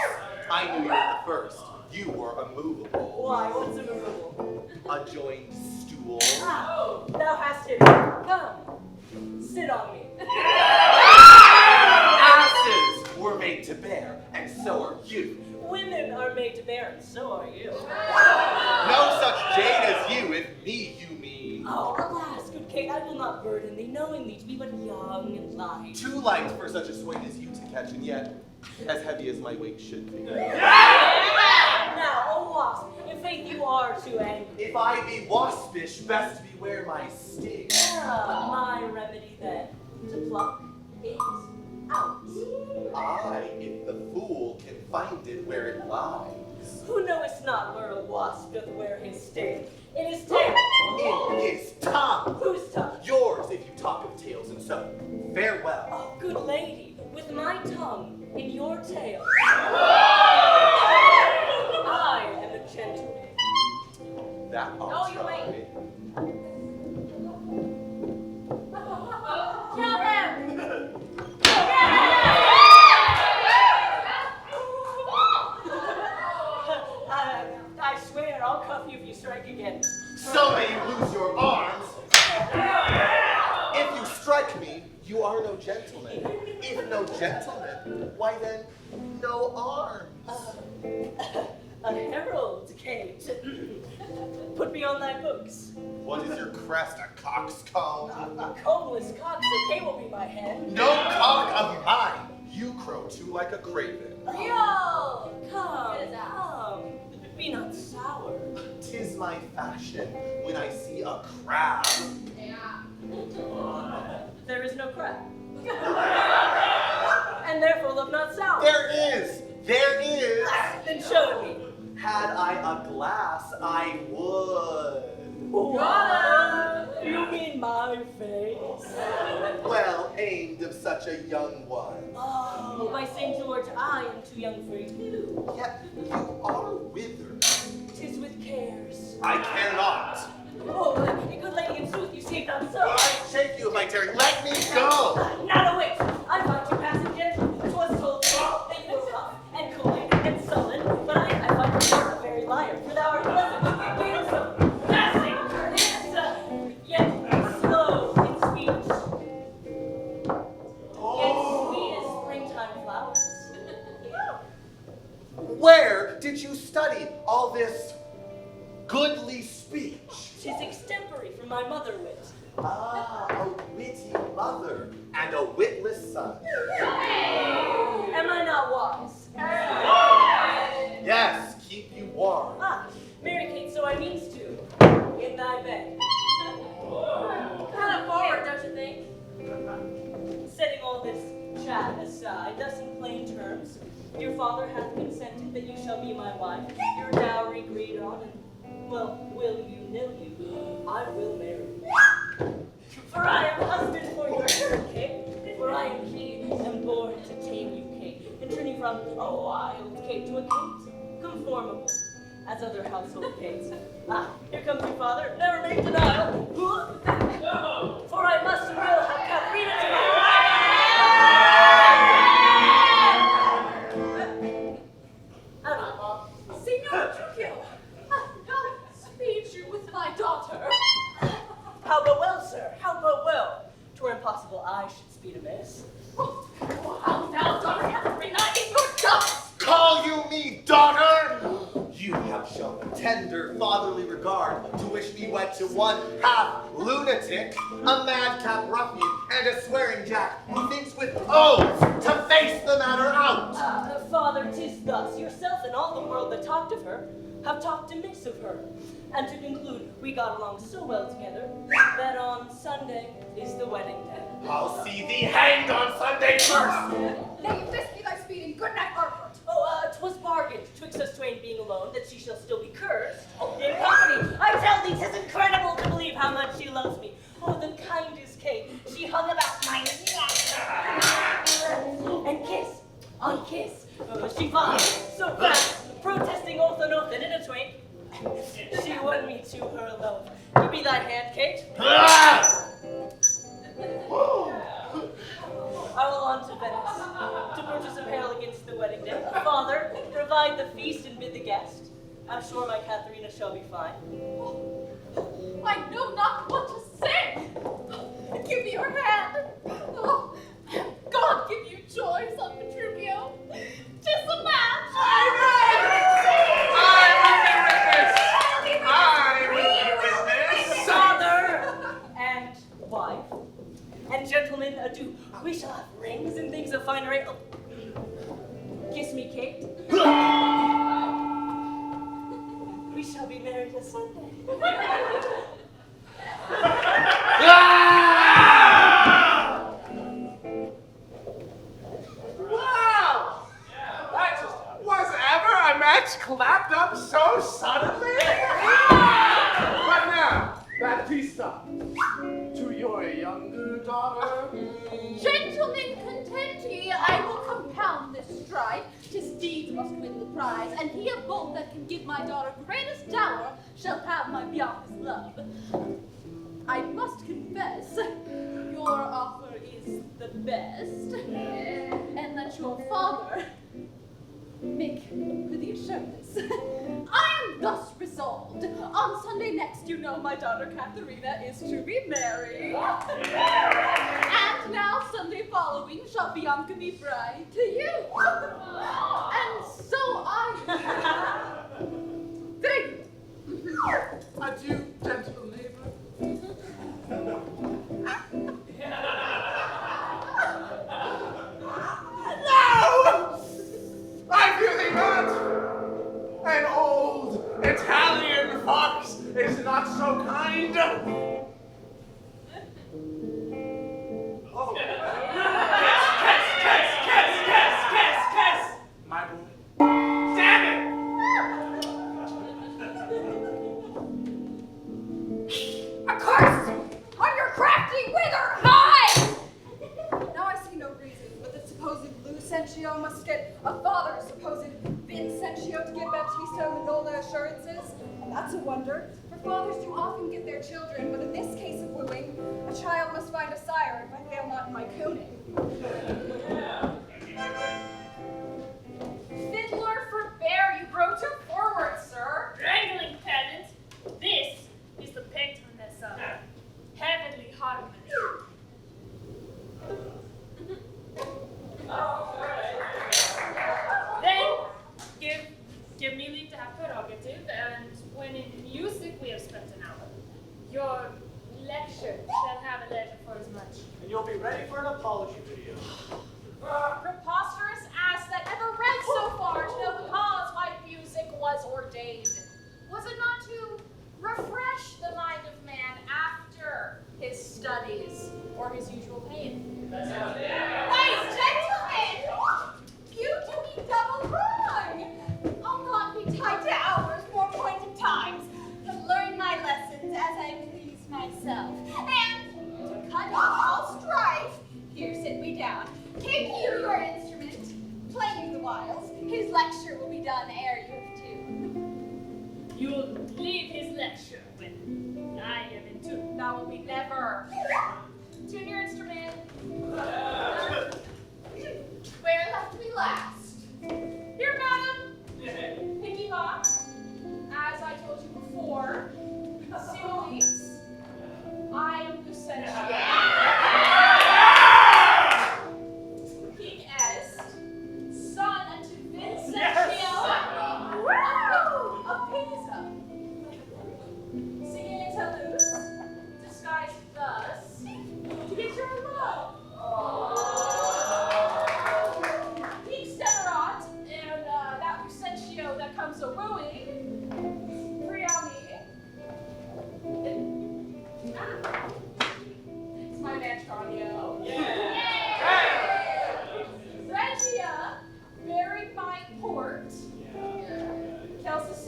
Speaker 5: I knew you at the first. You were immovable.
Speaker 1: Why, what's immovable?
Speaker 5: A joined stool.
Speaker 1: Ah, thou hast hit it. Come, sit on me.
Speaker 5: Asses were made to bear, and so are you.
Speaker 1: Women are made to bear, and so are you.
Speaker 5: No such jade as you, if me you mean.
Speaker 1: Oh, alas, good Kate, I will not burden thee, knowing thee to be but young and light.
Speaker 5: Too light for such a swing as you to catch, and yet as heavy as my weight should be.
Speaker 1: Now, O wasp, in faith you are too angry.
Speaker 5: If I be waspish, best beware my sting.
Speaker 1: My remedy then, to pluck it out.
Speaker 5: Aye, if the fool can find it where it lies.
Speaker 1: Who knowest not where a wasp doth wear his sting? In his tail.
Speaker 5: In his tongue.
Speaker 1: Whose tongue?
Speaker 5: Yours, if you talk of tails, and so farewell.
Speaker 1: Oh, good lady, with my tongue in your tail. I am a gentleman.
Speaker 5: That ought
Speaker 7: you wait.
Speaker 1: Kill him! I swear I'll cuff you if you strike again.
Speaker 5: So may you lose your arms. If you strike me, you are no gentleman. If no gentleman, why then, no arms.
Speaker 1: A herald, Kate. Put me on thy books.
Speaker 5: What is your crest, a coxcomb?
Speaker 1: A combless cock, so Kate will be my head.
Speaker 5: No cock of mine. You crow too like a craven.
Speaker 1: Yo! Come,
Speaker 7: Get us out.
Speaker 1: come. Be not sour.
Speaker 5: 'Tis my fashion when I see a crab.
Speaker 1: There is no crab. And therefore look not sour.
Speaker 5: There is.
Speaker 1: Then show it me.
Speaker 5: Had I a glass, I would.
Speaker 1: What? You mean my face?
Speaker 5: Well aimed of such a young one.
Speaker 1: Oh, by St. George, I am too young for you.
Speaker 5: Yet you are withered.
Speaker 1: 'Tis with cares.
Speaker 5: I care not.
Speaker 1: Oh, good lady, in truth, you seem not so.
Speaker 5: I shake you if I dare. Let me go.
Speaker 1: Not a wit. I find you passing gentle. 'Twas told me that you were rough and coy and sullen, but I find you a very liar, for thou art pleasant, handsome, passing, yet slow in speech. Yet sweet as springtime flowers.
Speaker 5: Where did you study all this goodly speech?
Speaker 1: 'Tis extempore from my mother wit.
Speaker 5: Ah, a witty mother and a witless son.
Speaker 1: Am I not wise?
Speaker 5: Yes, keep you warm.
Speaker 1: Ah, Mary Kate, so I means to. In thy bed. Kind of forward, don't you think? Setting all this chat aside, thus in plain terms, your father hath consented that you shall be my wife, your dowry agreed on, and, well, will you, nill you, I will marry you. For I am husband for your bird, Kate, for I am he, am born to tame you, Kate, and turn you from a wild Kate to a Kate, conformable, as other household Kates. Ah, here comes your father, never make denial. For I must and will have Katherina to my
Speaker 2: Signor Petruchio, how speed you with my daughter?
Speaker 1: How but well, sir, how but well. 'Twere impossible I should speed amiss.
Speaker 2: How now, daughter Katherina, is your dust?
Speaker 5: Call you me daughter? You have shown tender fatherly regard to wish me wed to one half lunatic, a madcap ruffian, and a swearing jack who thinks with oaths to face the matter out.
Speaker 1: Father, 'tis thus, yourself and all the world that talked of her have talked amiss of her. And to conclude, we got along so well together that on Sunday is the wedding day.
Speaker 5: I'll see thee hanged on Sunday first.
Speaker 7: Nay, this be thy speeding. Good night, Harper.
Speaker 1: Oh, 'twas bargained, twixt us twain being alone, that she shall still be cursed. In company, I tell thee, 'tis incredible to believe how much she loves me. Oh, the kindest Kate, she hung about my neck. And kiss on kiss, she followed so fast, protesting oath on oath, and in a twain, she won me to her love. Give me thy hand, Kate. I will on to Venice to purchase apparel against the wedding day. Father, provide the feast and bid the guest. I'm sure my Katherina shall be fine.
Speaker 2: I know not what to say. Give me your hand. Oh, God give you joy, son Petruchio. 'Tis a match.
Speaker 8: I will be witness.
Speaker 1: Father and wife and gentlemen, adieu. We shall have rings and things of fine array. Oh. Kiss me, Kate. We shall be married this Sunday.
Speaker 8: Wow! That was ever a match clapped up so suddenly? But now, Baptista, to your younger daughter.
Speaker 2: Gentlemen, content ye, I will compound this strife. 'Tis deeds must win the prize, and he of both that can give my daughter greatest dower shall have my Bianca's love. I must confess, your offer is the best, and that your father make the assurance. I am thus resolved. On Sunday next, you know my daughter Katherina is to be married. And now Sunday following shall Bianca be bride to you. And so I... Thank you.
Speaker 8: Adieu, gentle neighbor. No! I feel thee not! An old Italian fox is not so kind. Oh.
Speaker 1: Kiss!
Speaker 7: Lucentio must get a father, supposed Vincentio, to give Baptista and Manola assurances. And that's a wonder, for fathers do often get their children, but in this case of wooing, a child must find a sire if I fail not in my cooning.
Speaker 2: Fiddler, forbear, you grow too forward, sir.
Speaker 6: Wrangling pedant, this is the patroness of heavenly harmony. Then give me leave to have prerogative, and when in music we have spent an hour, your lecture shall have a leisure for as much.
Speaker 8: And you'll be ready for an apology video.
Speaker 2: Preposterous ass that ever read so far to know the cause why music was ordained. Was it not to refresh the mind of man after his studies or his usual pain?
Speaker 7: Hey, gentlemen! You do me double wrong! I'll not be tied to hours, more appointed times, but learn my lessons as I please myself. And to cut off all strife, here sit we down. Take you your instrument, play you the whiles. His lecture will be done ere you have two.
Speaker 6: You'll leave his lecture when I am in tune.
Speaker 2: That will be never. Tune your instrument.
Speaker 7: Where left we last?
Speaker 2: Here, madam. Piggy box. As I told you before, Simonis, I am Lucentio. King est, son unto Vincentio of Pisa. Singing in Toulouse, disguised thus, to get your love. King Stenerot, and that Lucentio that comes a wooing, Priami. It's my man Tranio. Regia, buried my port. Celsius,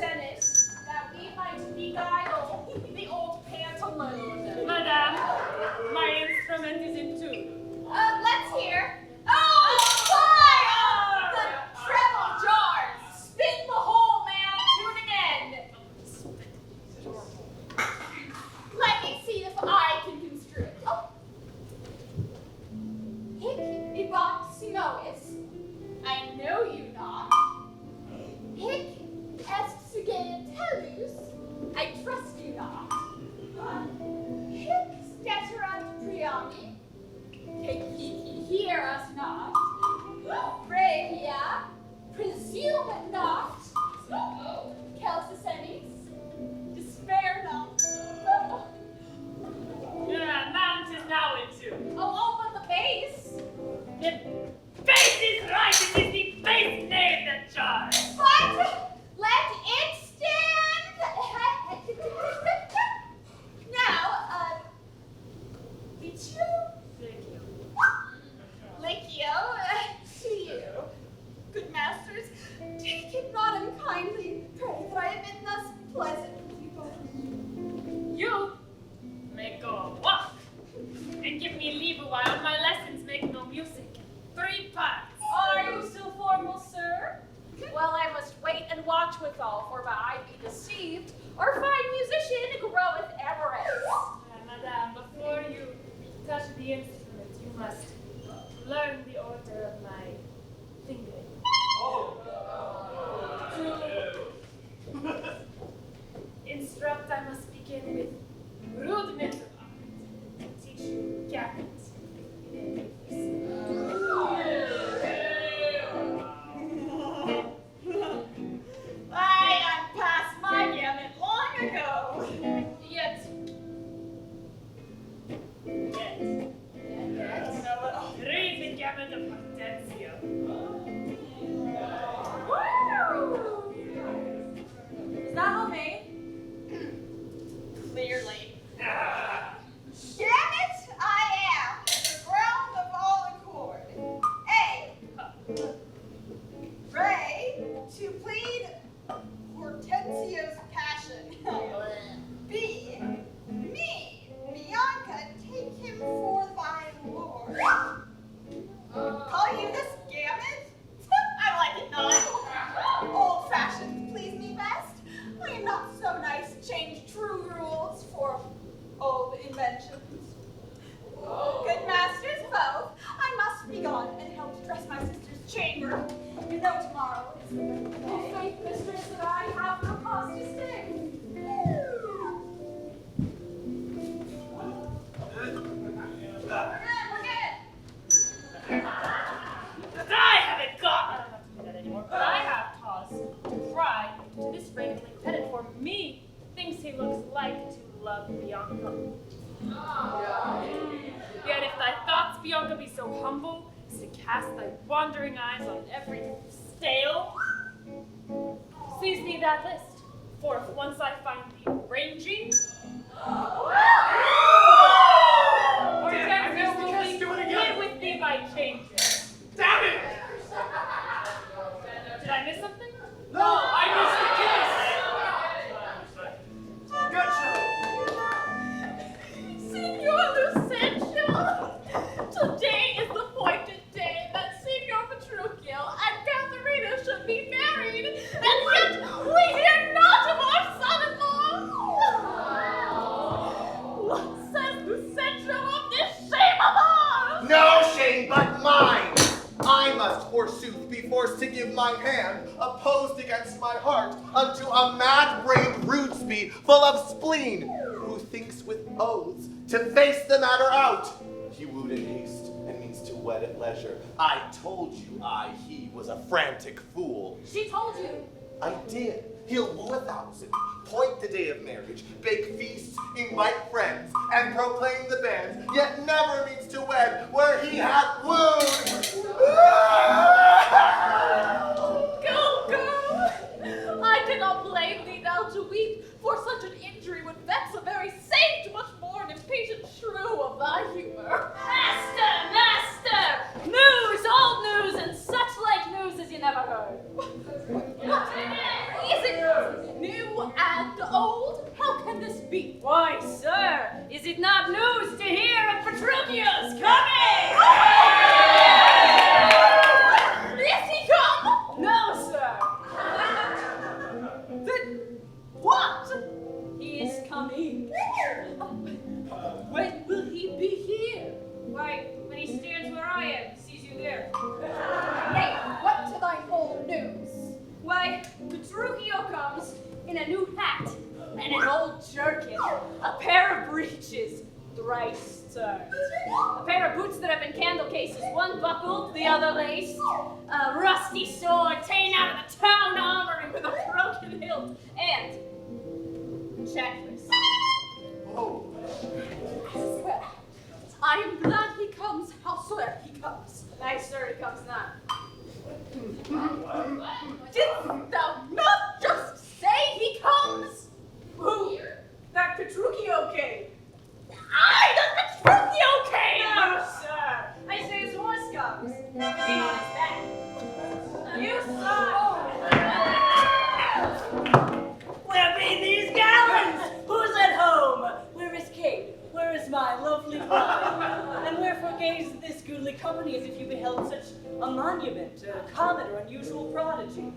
Speaker 2: that we might beguile the old pantaloon.
Speaker 6: Madame, my instrument is in tune.
Speaker 2: Let's hear. Oh, fire! The treble jars. Spin the whole man to an end. Let me see if I can construe it. Oh. Hic ibant simois. I know you not. Hic est sugeat tellus. I trust you not. Hic steterat priami. Take heed, hear us not. Regia, presume not. Celsius, despair not.
Speaker 6: Mount is now in tune.
Speaker 2: Oh, but the bass.
Speaker 6: The bass is right. It is the bass name that jars.
Speaker 2: But let it stand. Now, Liccio, to you. Good masters, take it not unkindly. Pray that I have been thus pleasant with you both.
Speaker 6: You may go a walk and give me leave a while. My lessons make no music. 3 parts.
Speaker 2: Are you still formal, sir? Well, I must wait and watch withal, for by I be deceived, our fine musician groweth avarice.
Speaker 6: Madame, before you touch the instrument, you must learn the order of my fingering. To instruct, I must begin with rudiments of art and teach you gammons.
Speaker 2: I am past my gamut long ago.
Speaker 6: Yet, read the gamut of Hortensio.
Speaker 2: Is that homemade? Clearly.
Speaker 7: Damn it, I am, the ground of all accord. A. Ray, to plead Hortensio's passion. B. Me, Bianca, take him for thy lord. Call you this gamut?
Speaker 6: cast thy wandering eyes on every stale. Seize me that list, for if once I find thee ranging, Hortensio will be hit with thee by changes.
Speaker 8: Damn it!
Speaker 6: Did I miss something?
Speaker 8: No, I missed the kiss! Good show!
Speaker 2: Signor Lucentio, today is the appointed day that Signor Petruchio and Katherina should be married, and yet we hear not of our son-in-law. What says Lucentio of this shame of ours?
Speaker 5: No shame but mine! I must, forsooth, be forced to give my hand, opposed against my heart, unto a mad-brained rudesby full of spleen, who thinks with oaths to face the matter out. He wooed in haste, and means to wed at leisure. I told you he was a frantic fool.
Speaker 2: She told you.
Speaker 5: I did. He'll woo 1,000, point the day of marriage, bake feasts, invite friends, and proclaim the banns, yet never means to wed where he hath wooed.
Speaker 2: Go, girl! I cannot blame thee now to weep, for such an injury would vex a very saint much more an impatient shrew of thy humor.
Speaker 1: Master, master! News, old news, and such like news as you never heard.
Speaker 2: What? Is it new and old? How can this be?
Speaker 1: Why, sir, is it not news to hear of Petruchio's coming?
Speaker 2: Is he come?
Speaker 1: No, sir.
Speaker 2: Then what?
Speaker 1: He is coming.
Speaker 2: When will he be here?
Speaker 1: Why, when he stands where I am, he sees you there.
Speaker 2: Nay, what to thine old news?
Speaker 1: Why, Petruchio comes in a new hat and an old jerkin, a pair of breeches, thrice turned, a pair of boots that have been candle cases, one buckled, the other laced, a rusty sword ta'en out of the town armory with a broken hilt, and checklist.
Speaker 5: Oh,
Speaker 2: Well, I am glad he comes, howsoever he comes.
Speaker 1: Nay, sir, he comes not.
Speaker 2: Didst thou not just say he comes?
Speaker 1: Who? That Petruchio came.
Speaker 2: Aye, that Petruchio came!
Speaker 1: No, sir. I say his horse comes. Being on his back. You saw. Where be these gallons? Who's at home? Where is Kate? Where is my lovely bride? And wherefore gaze this goodly company as if you beheld such a monument, a comet or unusual prodigy?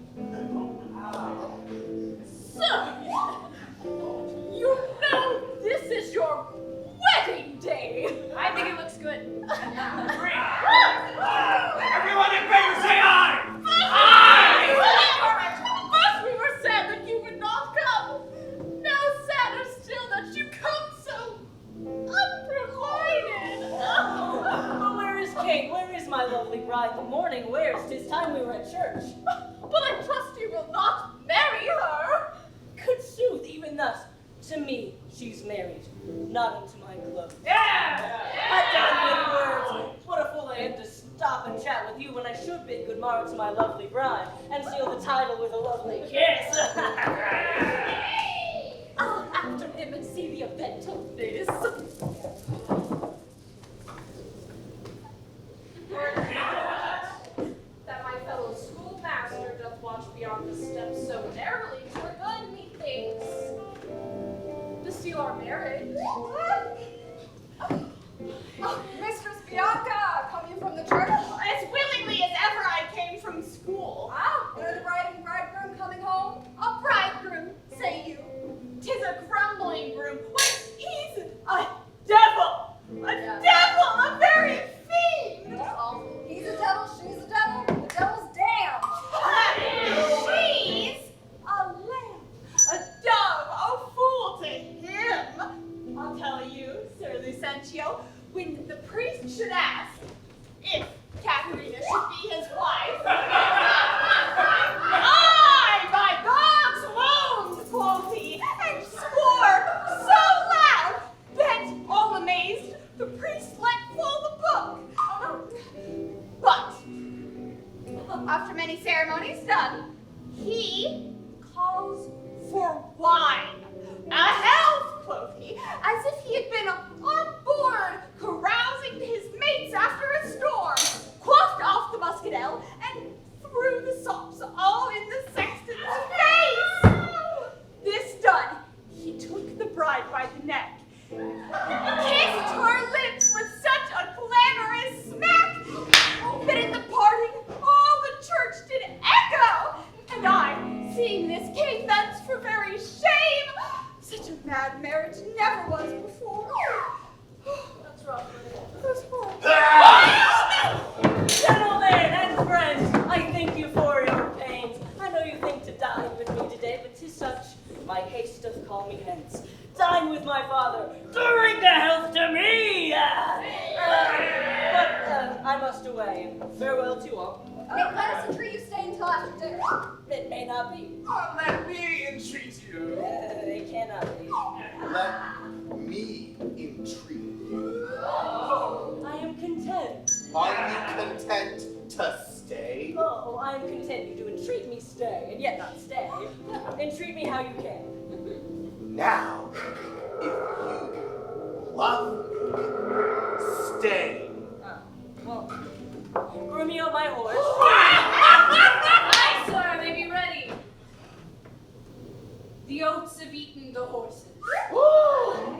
Speaker 2: Sir, you know this is your wedding day.
Speaker 1: I think it looks good.
Speaker 8: Everyone in favor say aye!
Speaker 2: First we were sad that you would not come. Now sadder still that you come so unprovided.
Speaker 1: But where is Kate? Where is my lovely bride? The morning wears. 'Tis time we were at church.
Speaker 2: But I trust you will not marry her.
Speaker 1: Good sooth, even thus, to me she's married, not unto my club. I've done with words. What a fool I am to stop and chat with you when I should bid good morrow to my lovely bride and seal the title with a lovely kiss.
Speaker 2: I'll after him and see the event of this.
Speaker 9: That my fellow schoolmaster doth watch beyond the steps so narrowly, 'twere good, methinks, to seal our marriage.
Speaker 7: Mistress Bianca, come you from the church? As willingly as ever I came from school. Ah, and are the bride and bridegroom coming home? A bridegroom, say you? 'Tis a grumbling groom. Why, he's a devil!
Speaker 2: after many ceremonies done, he calls for wine. A health, quoth he, as if he had been on board carousing his mates after a storm, quaffed off the muscadel, and threw the sops all in the sexton's face. This done, he took the bride by the neck, kissed her lips with such a clamorous smack, that in the parting all the church did echo, and I, seeing this, came thence for very shame. Such a mad marriage never was before.
Speaker 9: That's rough.
Speaker 2: That's horrible.
Speaker 1: Gentlemen and friends, I thank you for your pains. I know you think to dine with me today, but 'tis such my haste doth call me hence. Dine with my father, drink a health to me! But I must away. Farewell to you all.
Speaker 7: Let us entreat you stay until after dinner.
Speaker 1: It may not be.
Speaker 8: Let me entreat you.
Speaker 1: It cannot be.
Speaker 5: Let me entreat you.
Speaker 1: I am content.
Speaker 5: Are you content to stay?
Speaker 1: Oh, I am content you do entreat me stay, and yet not stay. Entreat me how you can.
Speaker 5: Now, if you love me, stay.
Speaker 1: Well, Grumio, my horse.
Speaker 9: Aye, sir, they be ready. The oats have eaten the horses.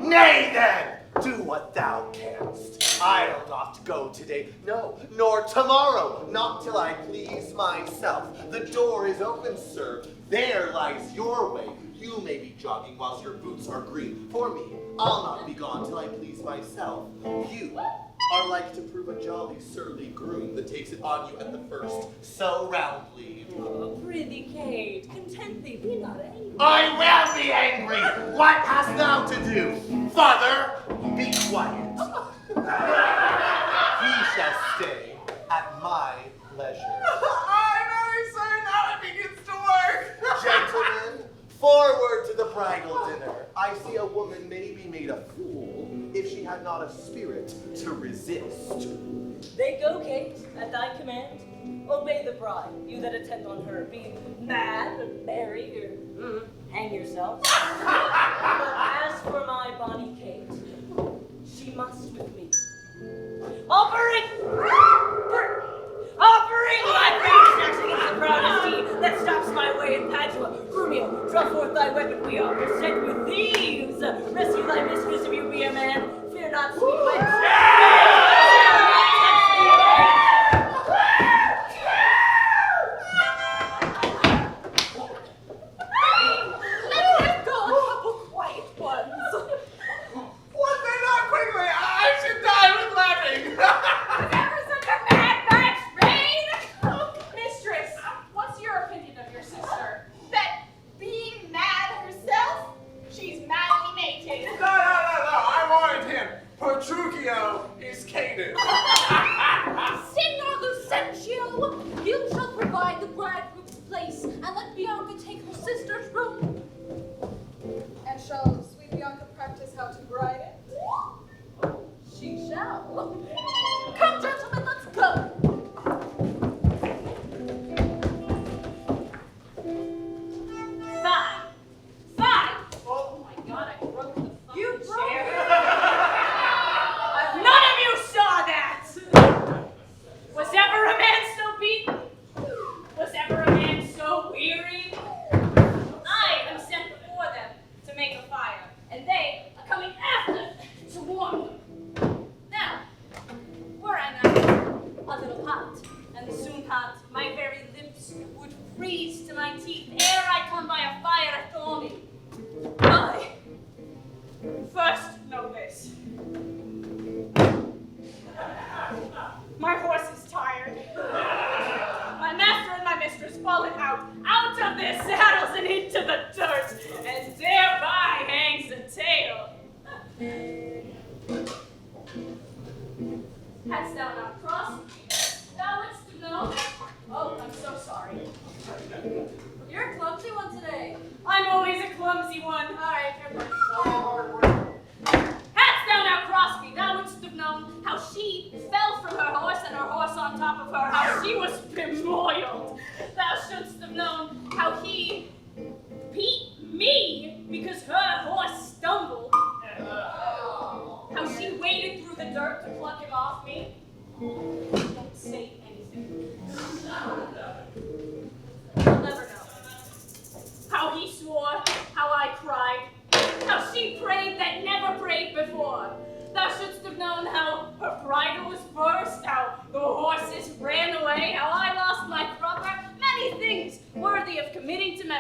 Speaker 5: Nay then, do what thou canst. I'll not go today, no, nor tomorrow, not till I please myself. The door is open, sir. There lies your way. You may be jogging whilst your boots are green. For me, I'll not be gone till I please myself. You are like to prove a jolly surly groom that takes it on you at the first so roundly.
Speaker 1: Oh, prithee, Kate, content thee, be not angry.
Speaker 5: I will be angry! What hast thou to do? Father, be quiet. He shall stay at my leisure.
Speaker 8: I'm very sorry now it begins to work.
Speaker 5: Gentlemen, forward to the bridal dinner. I see a woman may be made a fool if she had not a spirit to resist.
Speaker 1: They go, Kate, at thy command. Obey the bride, you that attend on her. Be mad, or merry, or hang yourself. But as for my bonny Kate, she must with me. I'll bring my face against the proud sea that stops my way in Padua. Grumio, draw forth thy weapon, we are beset with thieves. Rescue thy mistress if you be a man. Fear not, sweet wench.
Speaker 4: Petruchio is catered.
Speaker 9: Signor Lucentio, you shall provide the bridegroom's place and let Bianca take her sister's room.
Speaker 7: And shall sweet Bianca practice how to bride it?
Speaker 9: She shall. Come, gentlemen, let's go. Fine. Oh my God, I broke the fucking chair. None of you saw that! Was ever a man so beaten? Was ever a man so weary? I am sent before them to make a fire, and they are coming after to warm them. Now, were I not a little hot, and soon hot, my very lips would freeze to my teeth ere I come by a fire after me. I first know this. My horse is tired. My master and my mistress fallen out of their saddles and into the dirt, and thereby hangs a tale. Hadst thou not crossed me, thou wouldst have known. Oh, I'm so sorry. You're a clumsy one today. I'm always a clumsy one. All right, fair point.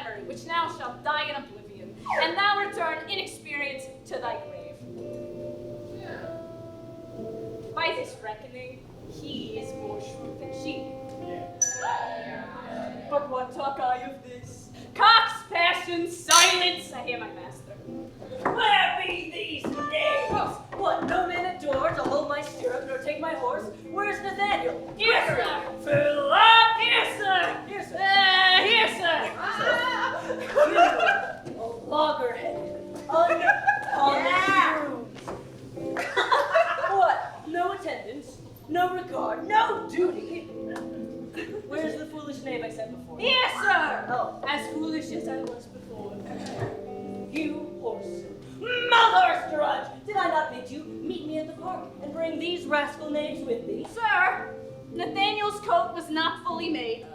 Speaker 2: memory, which now shall die in oblivion, and thou return inexperienced to thy grave. By this reckoning, he is more shrewd than she. But what talk I of this? Cocks, passion, silence! I hear my master.
Speaker 1: Where be these knaves? What, no man at door to hold my stirrup nor take my horse? Where's Nathaniel?
Speaker 9: Here, sir. Fill up. Here, sir.
Speaker 1: Here, sir.
Speaker 9: Here, sir.
Speaker 1: You, a logger-headed, unpolished What? No attendance, no regard, no duty. Where's the foolish knave I sent before?
Speaker 9: Here, sir.
Speaker 1: Oh,
Speaker 2: As foolish as I was before.
Speaker 1: you horse. Mother Drudge! Did I not bid you meet me at the park and bring these rascal knaves with thee?
Speaker 2: Sir, Nathaniel's coat was not fully made.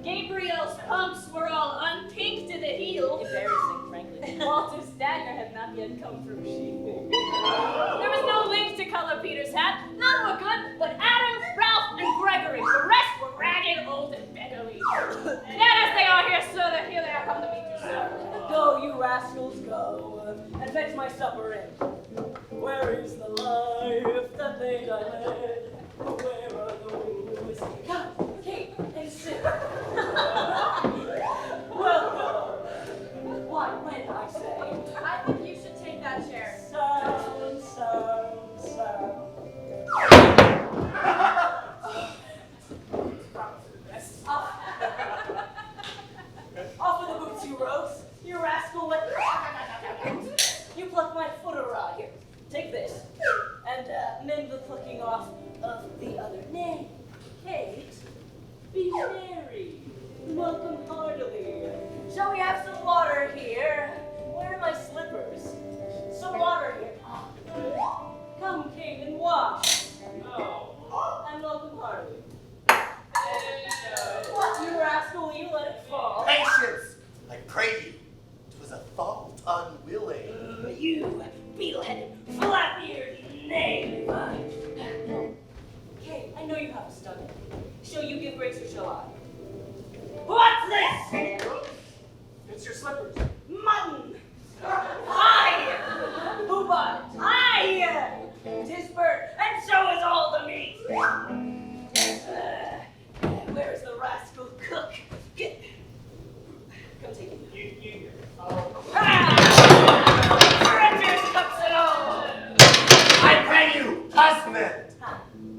Speaker 2: Gabriel's pumps were all unpinked to the heel.
Speaker 1: Embarrassing, frankly.
Speaker 2: Walter's dagger had not yet come from sheathing. There was no link to color Peter's hat. None were good, but Adam, Ralph, and Gregory. The rest were ragged, old, and beggarly. Yet as they are here, sir, here they are come to meet you, sir.
Speaker 1: Go, you rascals, go, and fetch my supper in. Where is the life that they led? Where are those? Come, Kate, and sit. Welcome. Why, when I say,
Speaker 2: I think you should take that chair.
Speaker 1: sound. Off with the boots, you rogues. You rascal, what? You plucked my foot around here. Take this, and mend the plucking off of the other. Nay, Kate, be merry. Welcome heartily. Shall we have some water here? Where are my slippers? Some water here. Come, Kate, and wash. And welcome heartily. What, you rascal, you let it fall?
Speaker 5: Patience! I pray you. 'Twas a thought unwilling.
Speaker 1: You beetle-headed, flat-eared knave! Kate, I know you have a stomach. Shall you give grace or shall I? What's this?
Speaker 8: It's your slippers.
Speaker 1: Mutton! Aye! Who bought it? Aye! 'Tis burnt, and so is all the meat! Where's the rascal cook? Come take it. Treacherous cooks and all!
Speaker 5: I pray you, husband!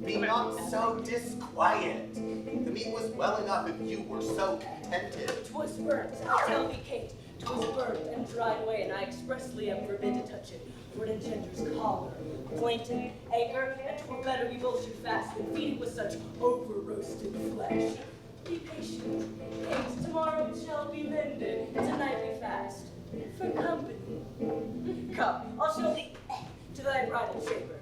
Speaker 5: Be not so disquiet. The meat was well enough if you were so contented.
Speaker 1: 'Twas burnt, I tell thee, Kate. 'Twas burnt and dried away, and I expressly am forbid to touch it, for it engenders choler, plaintive, anger, and 'twere better we both should fast than feed it with such over-roasted flesh. Be patient, Kate. Tomorrow it shall be mended. Tonight we fast. For company. Come, I'll show thee to thy bridal chamber.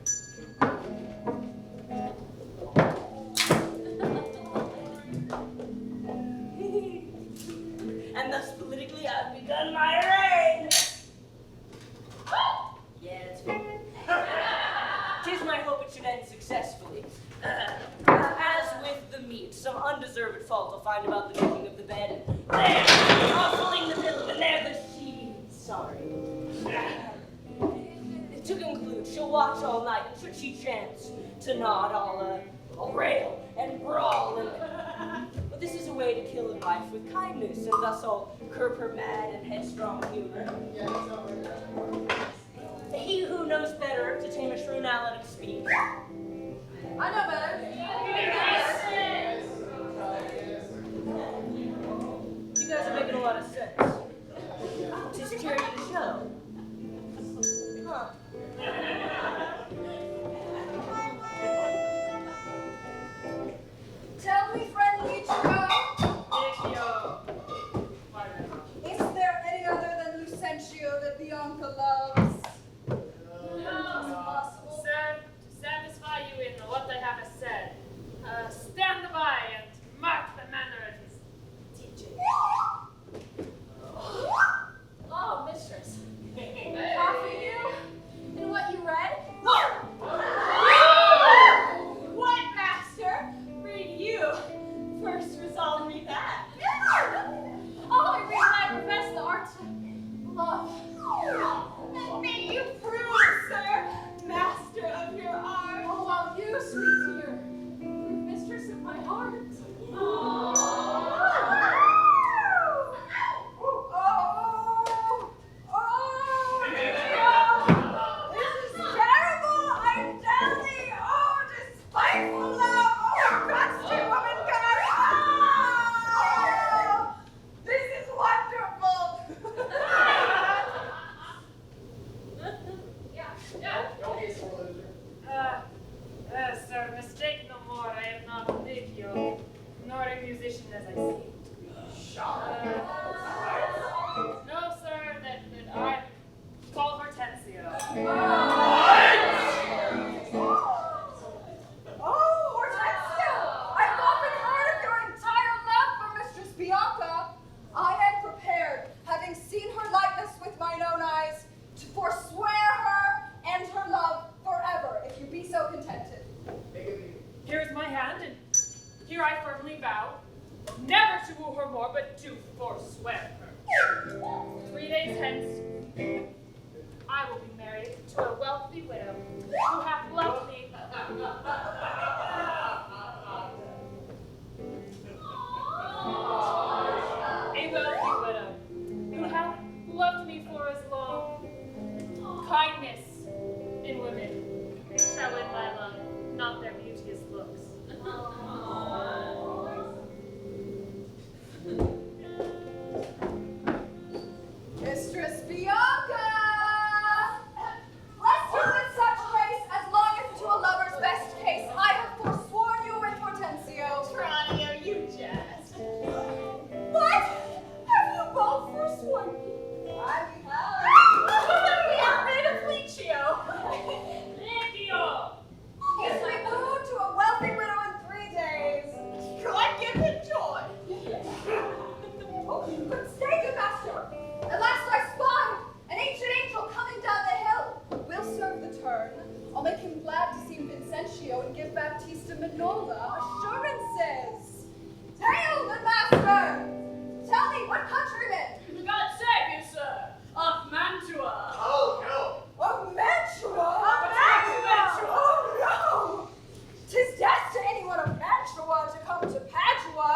Speaker 1: And thus politically I've begun my reign. Yeah, it's good. 'Tis my hope it should end successfully. As with the meat, some undeserved fault I'll find about the making of the bed. And there, ruffling the pillow, and there the sheets. Sorry. To conclude, she'll watch all night, and should she chance to nod, I'll rail and brawl. But this is a way to kill a wife with kindness, and thus I'll curb her mad and headstrong humor. He who knows better to tame a shrew, now let him speak.
Speaker 2: I know better.
Speaker 1: You guys are making a lot of sense. Just charity to show. Huh.
Speaker 7: Tell me, friend Petruchio, is there any other than Lucentio that Bianca loves? Impossible.
Speaker 6: Sir, to satisfy you in what I have said, stand by and mark the manner of his teaching.
Speaker 2: Oh, mistress.
Speaker 7: Copy you in what you read?
Speaker 2: What, master? Read you. First resolve read that. Oh, I read heart, love. And may you prove, sir, master of your art.
Speaker 6: Oh, while you, sweet dear, mistress of my heart.
Speaker 2: This is terrible, I'm telling you. Oh, despiteful love. Oh, crusty woman God. Oh, this is wonderful.
Speaker 6: Sir, mistake no more. I am not Petruchio, nor a musician as I seem. No, sir, that I call Hortensio.
Speaker 2: Oh, Hortensio! I've often heard of your entire love for Mistress Bianca. I am prepared, having seen her likeness with mine own eyes, to forswear her and her love forever, if you be so contented.
Speaker 6: Here is my hand, and here I firmly vow never to woo her more, but to forswear her. 3 days hence, I will be married to a wealthy widow who hath loved me. A wealthy widow who hath loved me for as long. Kindness in women shall win my love, not their beauteous looks.
Speaker 2: Mistress Bianca! Bless you in such case, as long as to a lover's best case, I have forsworn you with Hortensio.
Speaker 7: Tranio, you jest.
Speaker 2: What? Have you both forsworn me?
Speaker 7: I
Speaker 2: We are rid of Lucentio.
Speaker 6: Legio!
Speaker 2: Yes, we moved to a wealthy widow in 3 days.
Speaker 7: God give him joy.
Speaker 2: Oh, but stay, good master. At last I spy an ancient angel coming down the hill. We'll serve the turn. I'll make him glad to see Lucentio and give Baptista Manola assurances. Hail, good master! Tell me, what countryman?
Speaker 9: God save you, sir, of Mantua.
Speaker 2: Of Mantua! Oh no! 'Tis death to anyone of Mantua to come to Padua.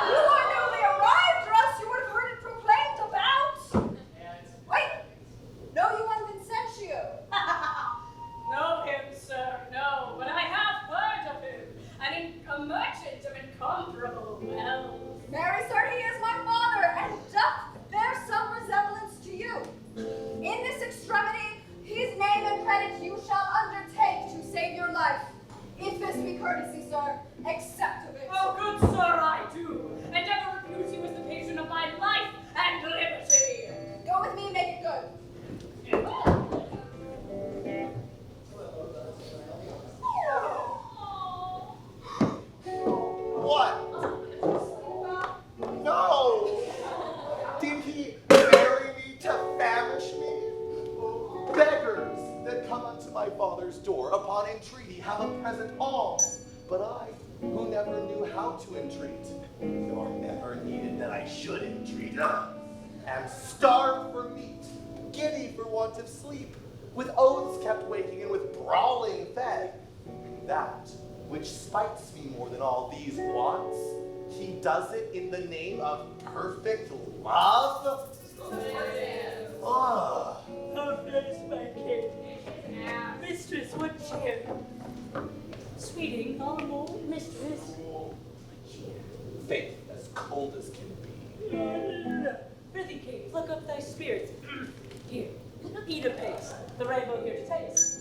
Speaker 2: You are newly arrived, or else you would have heard it proclaimed about. Wait, know you one Lucentio?
Speaker 9: Know him, sir, no, but I have heard of him, and a merchant of incomparable wealth.
Speaker 2: Marry, sir, he is my father, and doth bear some resemblance to you. In this extremity, his name and credit you shall undertake to save your life. If this be courtesy, sir, accept of it.
Speaker 9: Oh, good sir, I do, and ever repute you as the patron of my life and liberty.
Speaker 2: Go with me and make it good.
Speaker 5: What? No! Did he marry me to famish me? Beggars that come unto my father's door upon entreaty have a present alms. But I, who never knew how to entreat, nor never needed that I should entreat, am starved for meat, giddy for want of sleep, with oaths kept waking and with brawling fed. That which spites me more than all these wants, he does it in the name of perfect love? Ugh.
Speaker 1: Oh, there's my king. Mistress, what cheer? Sweeting, all mistress.
Speaker 5: Faith as cold as can be.
Speaker 1: No. Prithee, king, pluck up thy spirits. Here, eat apace. The rainbow here to taste.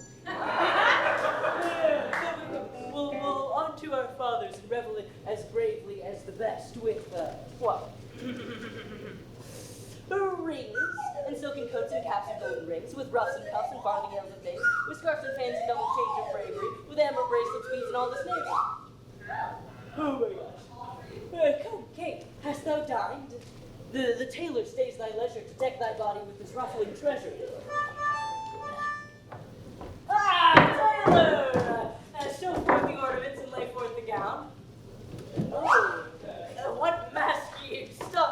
Speaker 1: We'll on to our fathers and revel it as bravely as the best with, what? Rings, and silken coats and caps and golden rings, with ruffs and cuffs and farthingales of things, with scarfs and fans and double change of bravery, with amber bracelets, beads, and all this knavery. Oh my gosh. Come, Kate, hast thou dined? The tailor stays thy leisure to deck thy body with his ruffling treasure. Ah, tailor! Show forth the ornaments and lay forth the gown. Oh, what mask ye stuff!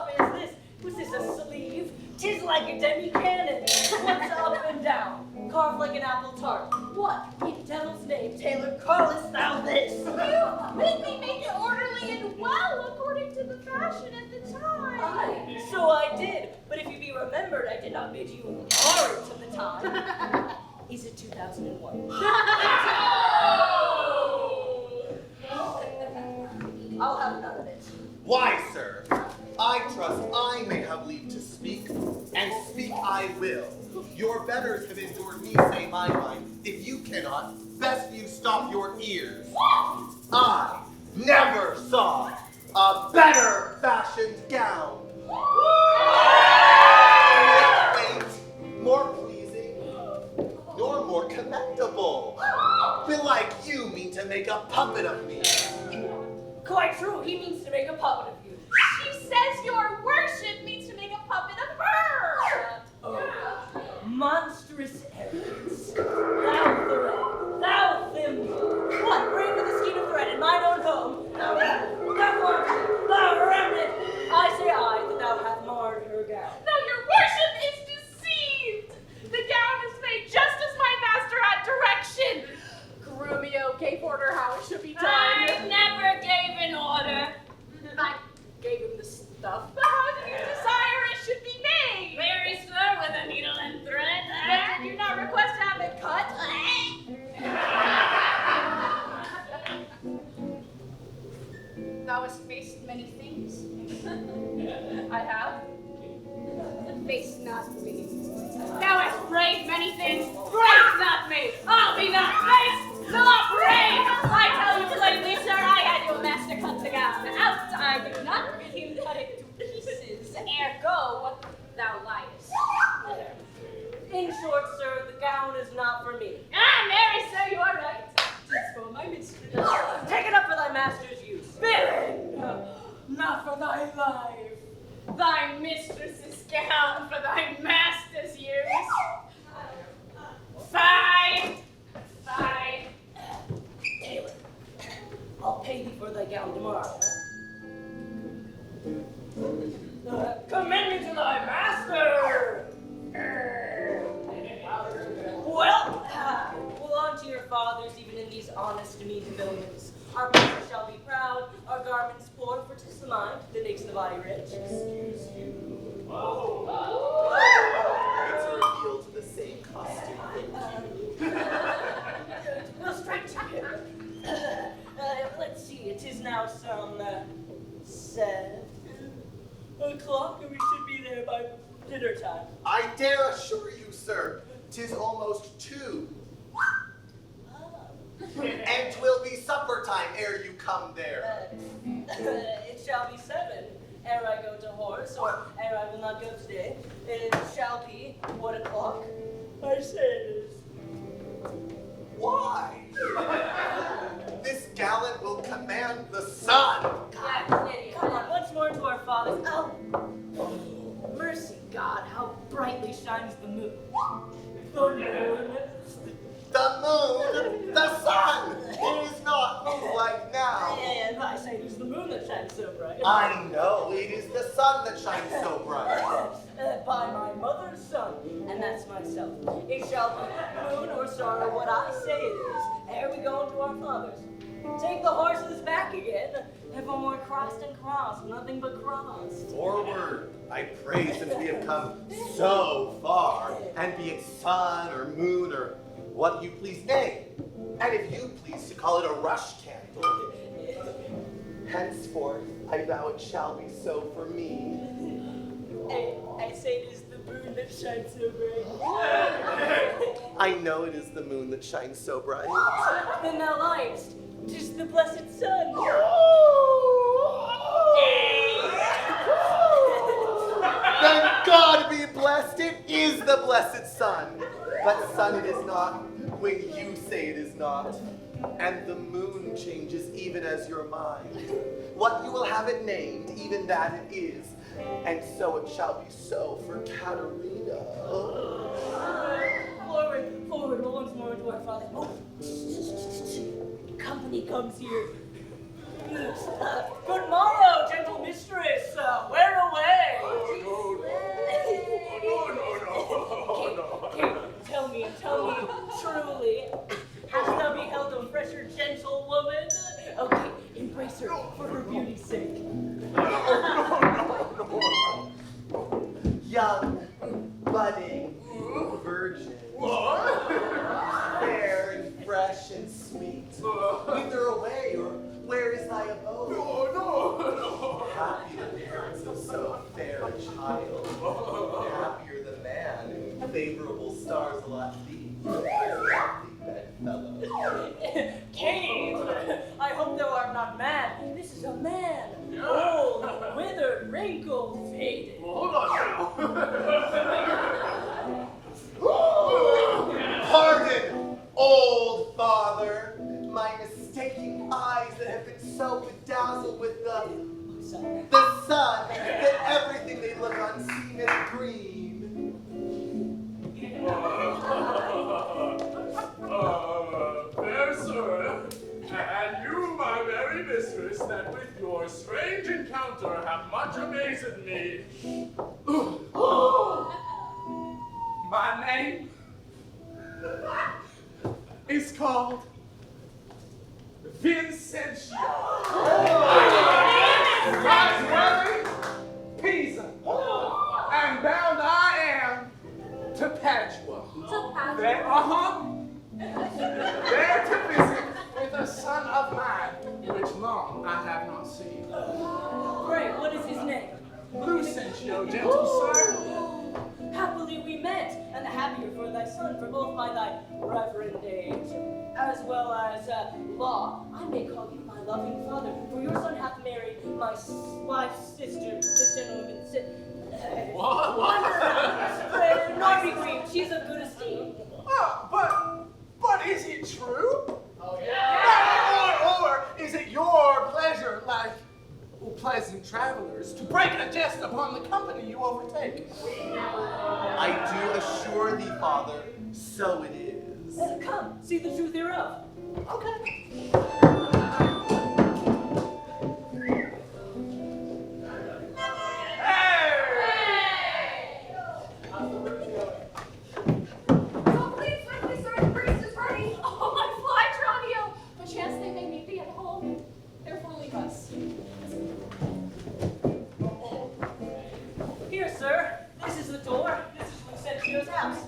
Speaker 2: Bid me make it orderly and well according to the fashion at the time.
Speaker 1: Aye, so I did. But if you be remembered, I did not bid you orange at the time. Is it 2001? I'll have none of it.
Speaker 5: Why, sir? I trust I may have leave to speak, and speak I will. Your betters have endured me say my mind. If you cannot, best you stop your ears. I never saw a better fashioned gown. More pleasing, nor more commendable. Belike you mean to make a puppet of me.
Speaker 1: Quite true, he means to make a puppet of you.
Speaker 2: She says your worship means to make a puppet of her.
Speaker 1: Monstrous arrogance. Thou thread, thou thimble. What, bring me the skein of thread in mine own home? Thou quantity, thou remnant. I say I, that thou hast marred her gown.
Speaker 2: No, your worship is deceived. The gown is made just as my master had direction. Grumio gave order how it should be done.
Speaker 9: I never gave an order.
Speaker 2: I gave him the stuff. But how did you desire it should be made?
Speaker 9: Very slow with a needle and thread.
Speaker 2: But did you not request to have it cut? Thou hast faced many things. I have. Face not me.
Speaker 9: Thou hast braved many things. Brave not me. I'll be not faced, not brave. I tell you plainly, sir, I had your master cut the gown out. I did not bid him cut it to pieces. Ergo, thou liest.
Speaker 1: In short, sir, the gown is not for me.
Speaker 9: Ah, Mary, sir, you are right.
Speaker 2: It's for my mistress.
Speaker 1: Take it up for thy master's use.
Speaker 9: Spirit, not for thy life. Thy mistress's gown for thy master's use. Fie! Fie!
Speaker 1: Taylor, I'll pay thee for thy gown tomorrow. Commend me to thy master! Well, on to your fathers, even in these honest mean millions. Our master shall be proud, our garments poor, for 'tis the mind that makes the body rich.
Speaker 5: Excuse you. It's revealed to the same costume, thank you.
Speaker 1: We'll strike to him. Let's see, it is now some 7 o'clock, and we should be there by dinner time.
Speaker 5: I dare assure you, sir, 'tis almost 2. And 'twill be supper time ere you come there.
Speaker 1: It shall be 7 ere I go to horse, or ere I will not go today. It shall be what o'clock? I say it is.
Speaker 5: Why? This gallant will command the sun.
Speaker 1: God, idiot. Come on, once more to our fathers. Oh, mercy, God, how brightly shines the moon. The moon.
Speaker 5: The moon, the sun. It is not moonlight now.
Speaker 1: And I say it is the moon that shines so bright.
Speaker 5: I know, it is the sun that shines so bright.
Speaker 1: By my mother's son, and that's myself. It shall be moon or star, or what I say it is, ere we go into our fathers. Take the horses back again. Evermore crossed and crossed, nothing but crossed.
Speaker 5: Forward, I pray, since we have come so far, and be it sun or moon or what you please name, and if you please to call it a rush candle, henceforth I vow it shall be so for me.
Speaker 1: I say it is the moon that shines so bright.
Speaker 5: I know it is the moon that shines so bright.
Speaker 1: Then thou liest. 'Tis the blessed sun.
Speaker 5: Then God be blessed, it is the blessed sun. But sun it is not when you say it is not. And the moon changes even as your mind. What you will have it named, even that it is. And so it shall be so for Katherina.
Speaker 1: Forward, once more to our father. Oh, company comes here. Good morrow, gentle mistress. Where away? Okay, tell me truly, hast thou beheld a fresher gentlewoman? Okay, disgrace her for her beauty's sake.
Speaker 5: Young, budding, virgin. Fair and fresh and sweet. Whither away, or where is thy abode? Happy the parents of so fair a child. Happier the man whom favorable stars allot thee. Happy bedfellow.
Speaker 1: Cave! I hope thou art not mad. This is a man. Old, withered, wrinkled, faded.
Speaker 4: Hold on
Speaker 5: Pardon, old father, my mistaking eyes that have been so bedazzled with the sun that everything they look on seemeth green.
Speaker 4: Fair sir, and you, my very mistress, that with your strange encounter have much amazed me.
Speaker 8: My name is called Lucentio. My dwelling, Pisa. And bound I am to Padua. There, there to visit with a son of mine, which long I have not seen.
Speaker 1: Pray, what is his name?
Speaker 8: Lucentio, gentle sir.
Speaker 1: Happily we met, and the happier for thy son, for both by thy reverend age, as well as law, I may call you my loving father, for your son hath married my wife's sister, this gentleman Not be grieved, she's of good esteem.
Speaker 8: But is it true? Oh yeah. Or is it your pleasure, like pleasant travelers, to break a jest upon the company you overtake?
Speaker 5: I do assure thee, father, so it is.
Speaker 1: Come, see the truth hereof.
Speaker 5: Okay.
Speaker 7: So please, quickly, sir, the priest is ready. Oh, my fly, Tranio. Perchance they may meet thee at home. Therefore leave us.
Speaker 1: Here, sir, this is the door. This is Lucentio's house.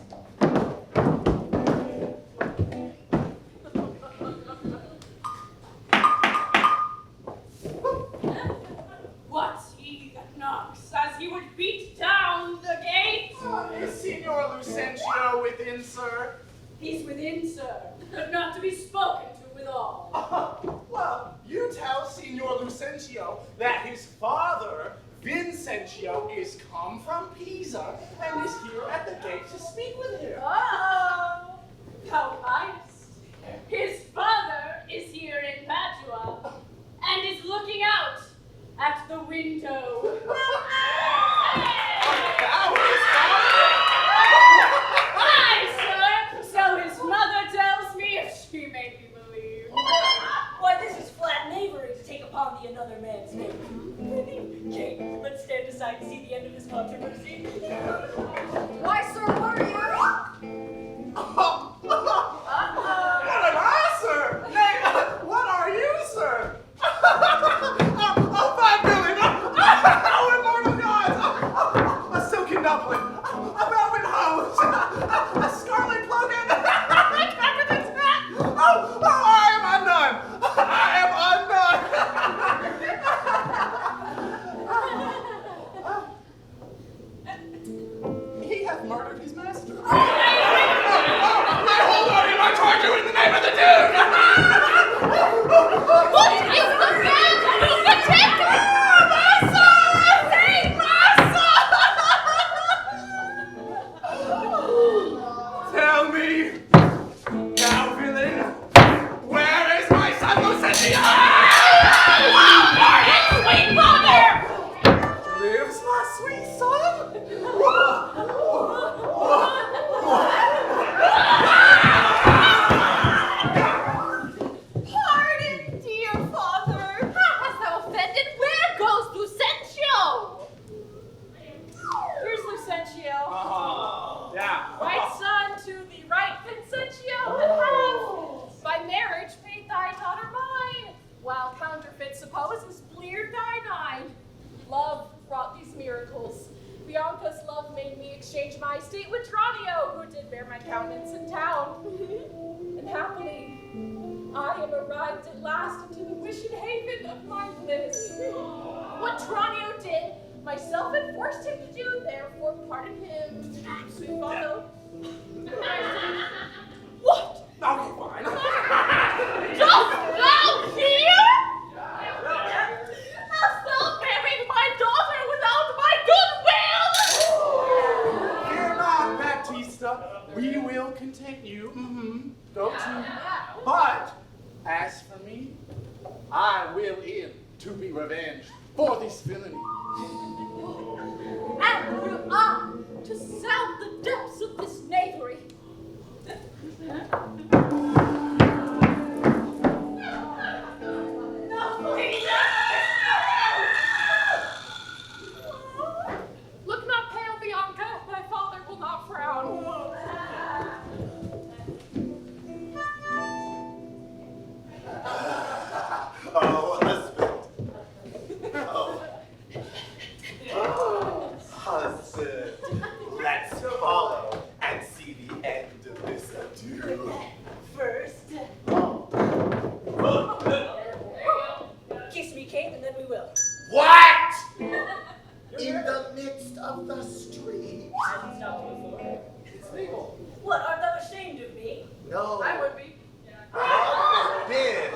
Speaker 9: What? He that knocks as he would beat down the gate?
Speaker 8: Is Signor Lucentio within, sir?
Speaker 9: He's within, sir, but not to be spoken to withal.
Speaker 8: Well, you tell Signor Lucentio that his father, Vincentio, is come from Pisa and is here at the gate to speak with him.
Speaker 9: Oh, thou liest. His father is here in Padua and is looking out at the window. Aye, sir, so his mother tells me if she may be believed.
Speaker 1: Why, this is flat knavery to take upon thee another man's name. Kate, let's stand aside to see the end of this controversy.
Speaker 7: Why, sir, what are you?
Speaker 8: What am I, sir? Nay, what are you, sir? My Billy! Oh, immortal gods! A silken dumpling, a velvet hose, a scarlet cloak, and a captain's hat! Oh, I am undone! I am undone!
Speaker 10: would suppose is bleared 9-9. Love wrought these miracles. Bianca's love made me exchange my estate with Tranio, who did bear my countenance in town. And happily, I am arrived at last into the wishing haven of my bliss. What Tranio did, myself had forced him to do, therefore pardon him. Sweet follow. What?
Speaker 8: Okay, fine.
Speaker 10: Dost thou hear? Hast thou buried my daughter without my goodwill?
Speaker 8: Fear not, Baptista. We will content you. Go to. But as for me, I will in to be revenged for this villainy.
Speaker 10: And will I to sound the depths of this knavery. Look not pale, Bianca. Thy father will not frown.
Speaker 5: Oh, husband. Oh. Oh, husband. Let's follow and see the end of this ado.
Speaker 1: First, kiss me, Kate, and then we will.
Speaker 5: What? In the midst of the street?
Speaker 1: Hasn't stopped before.
Speaker 8: It's legal.
Speaker 1: What, art thou ashamed of me?
Speaker 5: No.
Speaker 10: I would be.
Speaker 5: God forbid.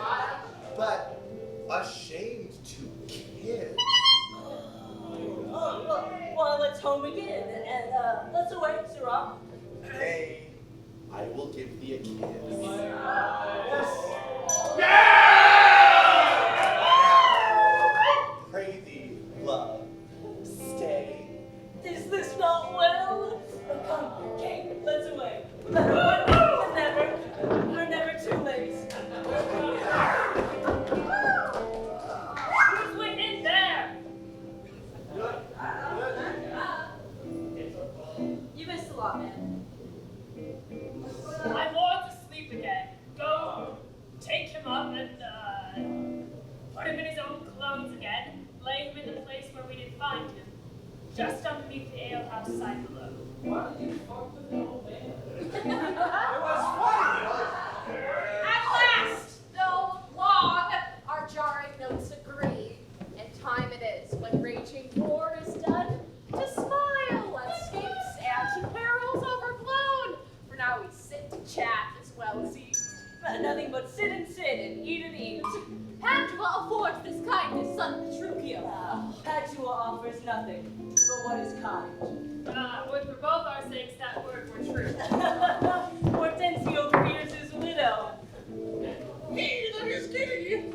Speaker 5: But ashamed to kiss.
Speaker 1: Well, let's home begin, and let's away, Sirrah.
Speaker 5: Nay, I will give thee a kiss. Pray thee, love, stay.
Speaker 1: Is this not well? Come, Kate, let's away. We're never too late.
Speaker 6: Who's within there?
Speaker 1: You missed a lot, man.
Speaker 6: My lord's asleep again. Go take him up and put him in his own clothes again. Lay him in the place where we did find him. Just underneath the alehouse side below.
Speaker 8: Why did you fuck with the old man?
Speaker 10: At last, though long, our jarring notes agree. And time it is, when raging war is done, to smile at escapes and to perils overblown. For now we sit to chat as well as eat.
Speaker 1: Nothing but sit and eat.
Speaker 10: Padua affords this kindness, son Petruchio.
Speaker 1: Padua offers nothing but what is kind.
Speaker 6: Would for both our sakes that word were true.
Speaker 1: Hortensio fears his widow.
Speaker 8: He that is giddy.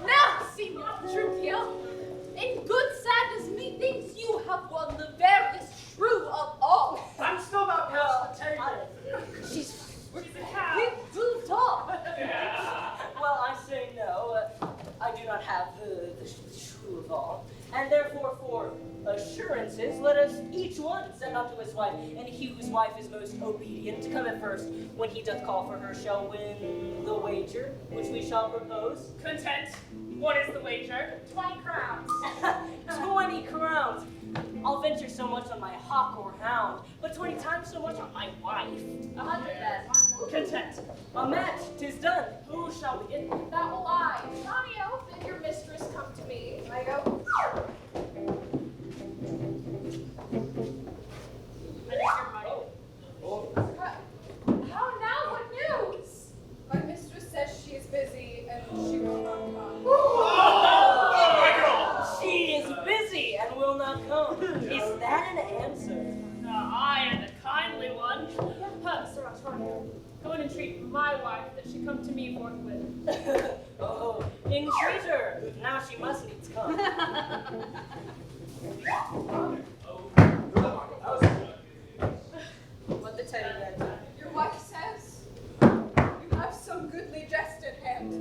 Speaker 10: Now, Signor Petruchio, in good sadness, methinks you have won the veriest shrew of all.
Speaker 8: I'm still not past the table.
Speaker 10: She's
Speaker 6: a cow.
Speaker 10: we've moved on.
Speaker 1: Well, I say no. I do not have the shrew of all. And therefore, for assurances, let us each one send unto his wife, and he whose wife is most obedient to come at first, when he doth call for her, shall win the wager, which we shall propose.
Speaker 6: Content. What is the wager?
Speaker 10: 20 crowns.
Speaker 1: 20 crowns. I'll venture so much on my hawk or hound, but 20 times so much on my wife.
Speaker 10: 100 then.
Speaker 6: Content.
Speaker 1: A match, 'tis done. Who shall begin?
Speaker 10: That will I. Tranio, bid your mistress come to me. I go.
Speaker 6: I think you're right.
Speaker 10: How now? What news? My mistress says she is busy and she will not come.
Speaker 1: She is busy and will not come. Is that an answer?
Speaker 6: I am the kindly one. Sir Tranio, go and entreat my wife that she come to me forthwith.
Speaker 1: Oh, entreat her. Now she must needs come. What the teddy bear do?
Speaker 10: Your wife says you have some goodly jest in hand.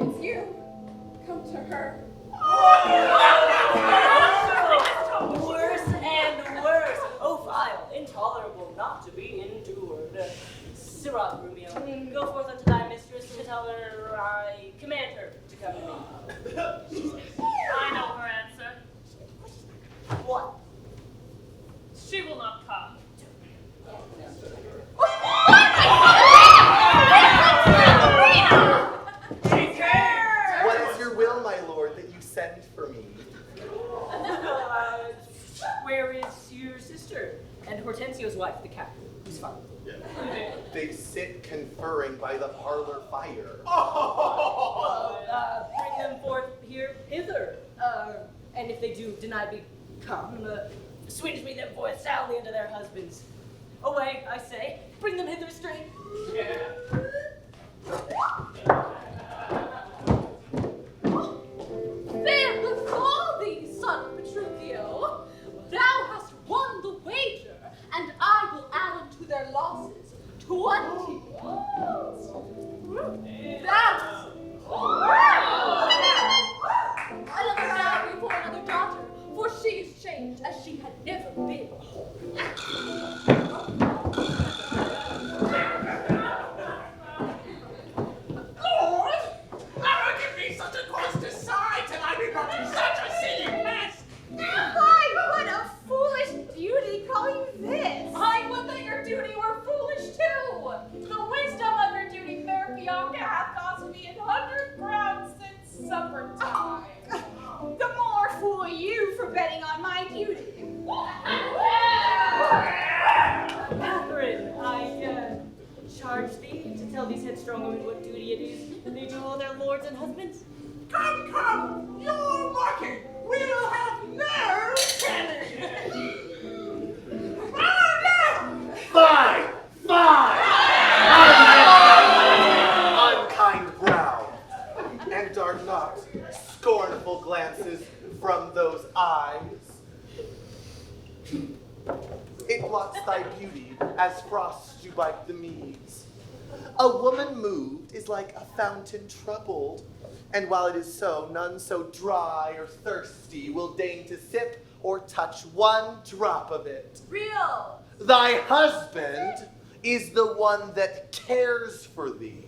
Speaker 10: It's you. Come to her.
Speaker 1: Worse rock, Grumio. Go forth unto thy mistress to tell her I command her to come to me.
Speaker 6: I know her answer.
Speaker 1: What?
Speaker 6: She will not come.
Speaker 5: What is your will, my lord, that you send for me?
Speaker 1: Where is your sister? And Hortensio's wife, the cat, who's fine.
Speaker 5: They sit conferring by the parlor fire.
Speaker 1: Bring them forth hither. And if they do deny me come, swinge me them forth soundly unto their husbands. Away, I say, bring them hither straight.
Speaker 10: Fair befall thee, son Petruchio. Thou hast won the wager, and I will add unto their losses 20 pounds. That's another dowry for another daughter, for she is changed as she had never been.
Speaker 8: Lord, never give me such a cause to sigh till I be brought to such a silly pass.
Speaker 2: Why, what a foolish beauty call you this?
Speaker 10: I would that your duty were foolish too. The wisdom of your duty, fair Bianca, hath cost me 100 crowns since supper time.
Speaker 2: The more fool you for betting on my duty.
Speaker 1: Catherine, I charge thee to tell these headstrong women what duty it is they do owe their lords and husbands.
Speaker 8: Come, you're mocking. We'll have no telling.
Speaker 5: Fine! Unkind brow, and are not scornful glances from those eyes. It blots thy beauty as frosts do bite the meads. A woman moved is like a fountain troubled, and while it is so, none so dry or thirsty will deign to sip or touch one drop of it.
Speaker 2: Real.
Speaker 5: Thy husband is the one that cares for thee,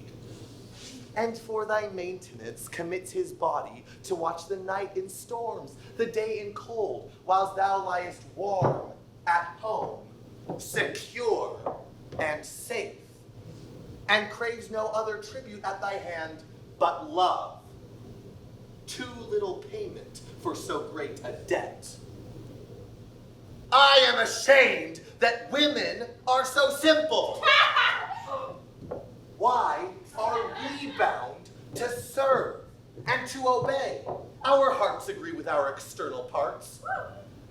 Speaker 5: and for thy maintenance commits his body to watch the night in storms, the day in cold, whilst thou liest warm at home, secure and safe, and craves no other tribute at thy hand but love. Too little payment for so great a debt. I am ashamed that women are so simple. Why are we bound to serve and to obey? Our hearts agree with our external parts.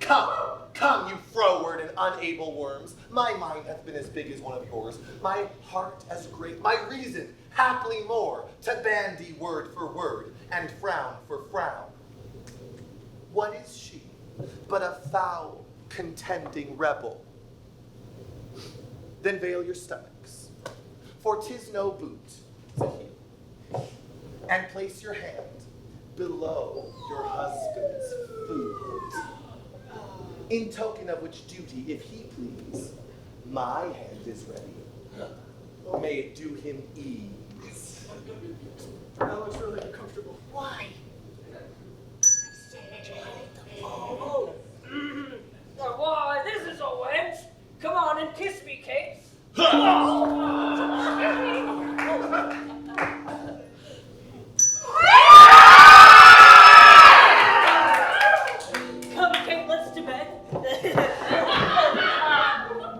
Speaker 5: Come, you froward and unable worms. My mind hath been as big as one of yours, my heart as great, my reason haply more, to bandy word for word and frown for frown. What is she but a foul, contending rebel? Then veil your stomachs, for 'tis no boot to heal, and place your hand below your husband's food, in token of which duty, if he please, my hand is ready. May it do him ease.
Speaker 8: That looks really uncomfortable.
Speaker 1: Why? Why, this is a wench. Come on and kiss me, Kate. Come, Kate, let's to bed.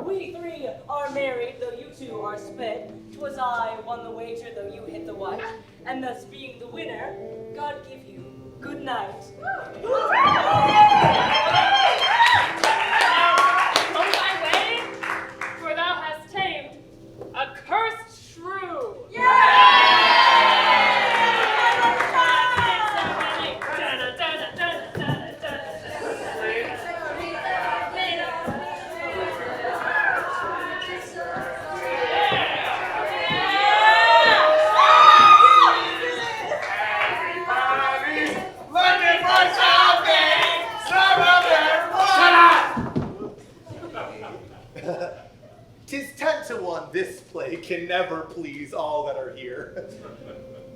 Speaker 1: We three are married, though you two are sped. 'Twas I won the wager, though you hit the white, and thus being the winner, God give you good night.
Speaker 6: On thy way, for thou hast tamed a cursed shrew.
Speaker 5: 'Tis 10 to 1 this play can never please all that are here.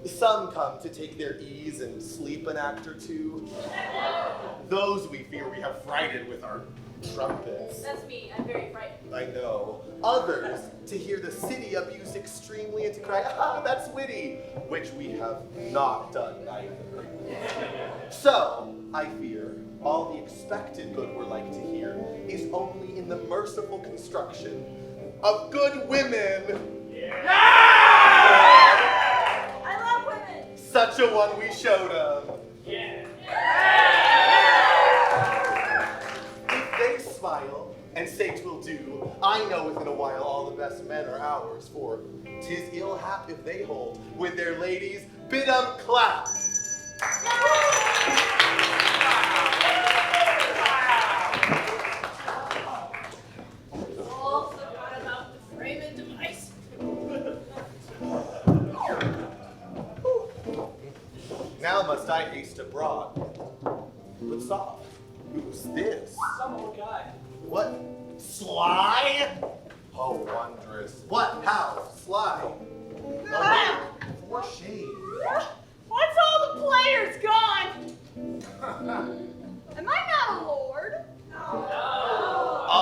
Speaker 5: Some come to take their ease and sleep an act or two. Those we fear we have frighted with our trumpets.
Speaker 9: That's me. I'm very frightened.
Speaker 5: I know. Others to hear the city abused extremely and to cry, ah, that's witty, which we have not done neither. So, I fear, all the expected good we're like to hear is only in the merciful construction of good women.
Speaker 9: I love women.
Speaker 5: Such a one we showed them. If they smile and say 'twill do, I know within a while all the best men are ours, for 'tis ill hap if they hold with their ladies, bid 'em clap.
Speaker 9: All forgot about the frame and device.
Speaker 5: Now must I haste abroad. But soft, who's this?
Speaker 8: Some old guy.
Speaker 5: What? Sly? Oh, wondrous. What? How? Sly? Oh, for shame.
Speaker 2: What's all the players gone? Am I not a lord?
Speaker 5: A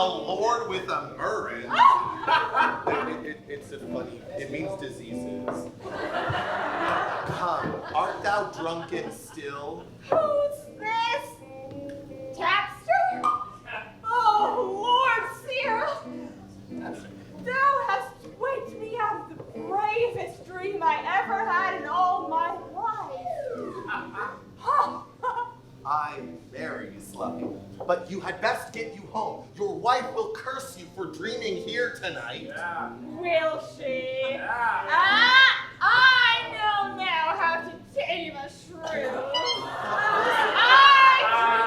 Speaker 5: lord with a Maurin? It's a funny, it means diseases. Come, art thou drunken still?
Speaker 2: Who's this? Tapster? Oh, Lord Seer! Thou hast waked me out of the bravest dream I ever had in all my life.
Speaker 5: I'm very slucky, but you had best get you home. Your wife will curse you for dreaming here tonight.
Speaker 8: Yeah.
Speaker 2: Will she?
Speaker 8: Yeah.
Speaker 2: I know now how to tame a shrew. I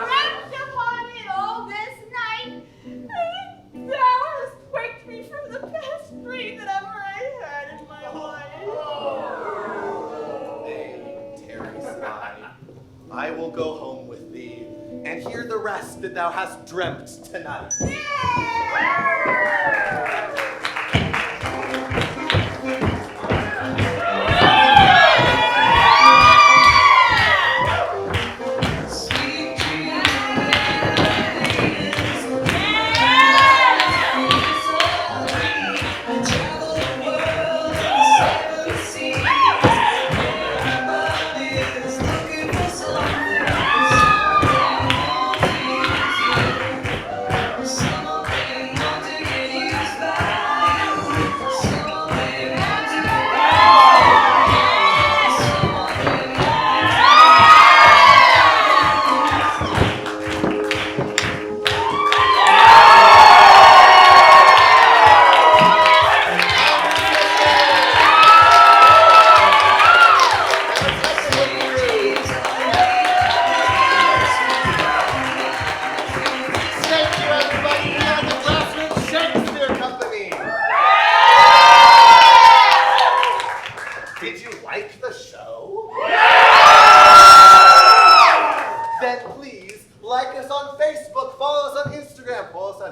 Speaker 2: dreamt upon it all this night, and thou hast waked me from the best dream that ever I had in my life.
Speaker 5: Nay, tarry, Sly. I will go home with thee and hear the rest that thou hast dreamt tonight.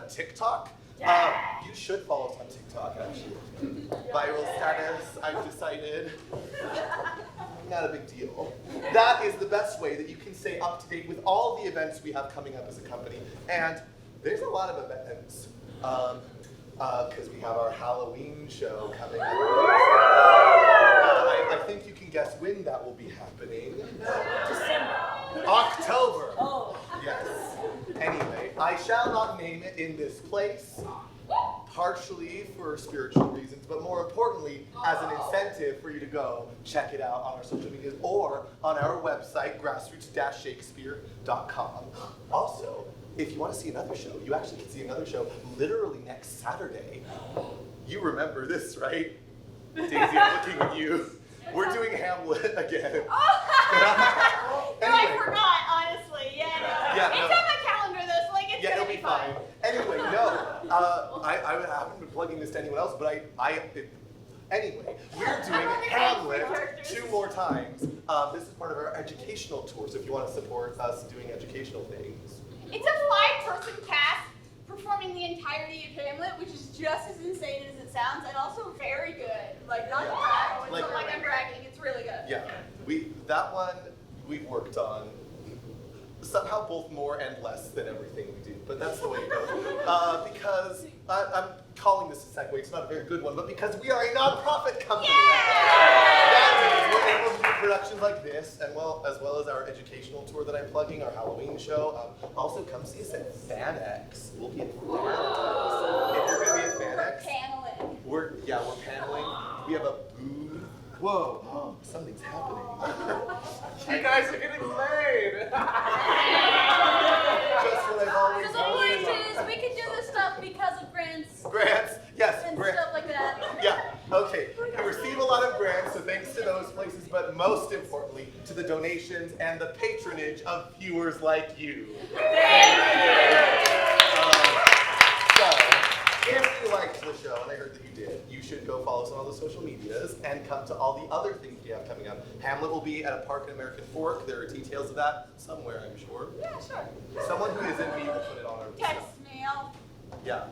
Speaker 5: TikTok. You should follow us on TikTok, actually. Viral status, I've decided. Not a big deal. That is the best way that you can stay up to date with all the events we have coming up as a company. And there's a lot of events. Because we have our Halloween show coming up. I think you can guess when that will be happening.
Speaker 1: December.
Speaker 5: October.
Speaker 1: Oh.
Speaker 5: Yes. Anyway, I shall not name it in this place, partially for spiritual reasons, but more importantly, as an incentive for you to go check it out on our social medias or on our website, grassroots-shakespeare.com. Also, if you want to see another show, you actually can see another show literally next Saturday. You remember this, right? Daisy, I'm looking at you. We're doing Hamlet again.
Speaker 2: No, I forgot, honestly. Yeah, no.
Speaker 5: Yeah,
Speaker 2: It's
Speaker 5: no.
Speaker 2: on my calendar, though, so like it's
Speaker 5: Yeah,
Speaker 2: gonna
Speaker 5: it'll be fine. Anyway, no. I haven't been plugging this to anyone else, but anyway, we're doing Hamlet 2 more times. This is part of our educational tour, so if you want to support us doing educational things.
Speaker 2: It's a 5-person cast performing the entirety of Hamlet, which is just as insane as it sounds, and also very good. Like, not drag, like I'm bragging, it's really good.
Speaker 5: Yeah, that one we've worked on somehow both more and less than everything we do, but that's the way it goes. Because I'm calling this a segue, it's not a very good one, but because we are a non-profit company. That means we're able to do productions like this, and as well as our educational tour that I'm plugging, our Halloween show. Also, come see us at FanX. We'll be at FanX. If you're going to be at FanX,
Speaker 2: Paneling.
Speaker 5: we're paneling. We have a booth. Whoa, something's happening.
Speaker 8: You guys are getting laid.
Speaker 5: Just what I've always
Speaker 9: So the point is, we can do this stuff because of grants
Speaker 5: Grants, yes,
Speaker 9: and
Speaker 5: grants.
Speaker 9: stuff like that.
Speaker 5: Yeah, okay. We receive a lot of grants, so thanks to those places, but most importantly, to the donations and the patronage of viewers like you. So, if you liked the show, and I heard that you did, you should go follow us on all the social medias and come to all the other things we have coming up. Hamlet will be at a park in American Fork. There are details of that somewhere, I'm sure.
Speaker 2: Yeah, sure.
Speaker 5: Someone who isn't me will put it on our
Speaker 2: Text me,
Speaker 5: Yeah.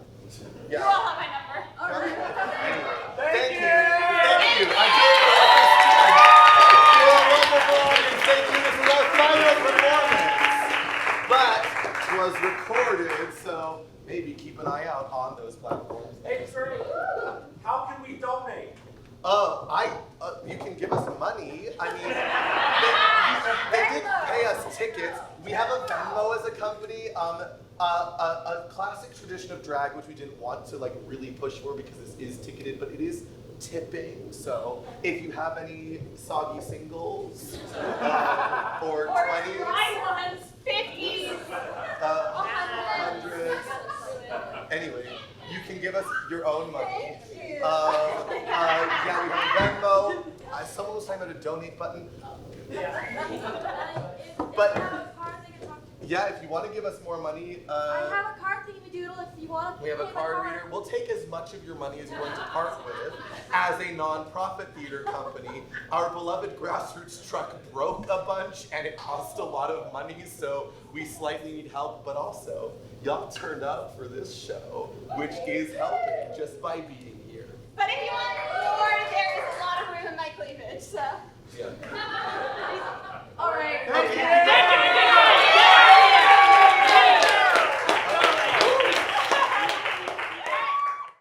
Speaker 2: you all have my number. All right.
Speaker 5: Anyway,
Speaker 8: Thank you.
Speaker 5: Thank you. I did like this team. You are wonderful, and thank you. This is our final performance. But was recorded, so maybe keep an eye out on those platforms.
Speaker 8: Hey, Trey, how can we donate?
Speaker 5: You can give us money. I mean, they did pay us tickets. We have a Venmo as a company. A classic tradition of drag, which we didn't want to really push for because this is ticketed, but it is tipping. So if you have any soggy singles or 20s,
Speaker 2: Dry ones, 50s.
Speaker 5: hundreds. Anyway, you can give us your own money.
Speaker 2: Thank you.
Speaker 5: Yeah, we have Venmo. Someone was talking about a donate button. But yeah, if you want to give us more money,
Speaker 9: I have a card thingy-doodle if you want.
Speaker 5: we have a card reader. We'll take as much of your money as you're going to part with. As a non-profit theater company, our beloved Grassroots truck broke a bunch and it cost a lot of money, so we slightly need help, but also, y'all turned up for this show, which is helping just by being here.
Speaker 2: But if you want more, there is a lot of room in my cleavage, so.
Speaker 5: Yeah.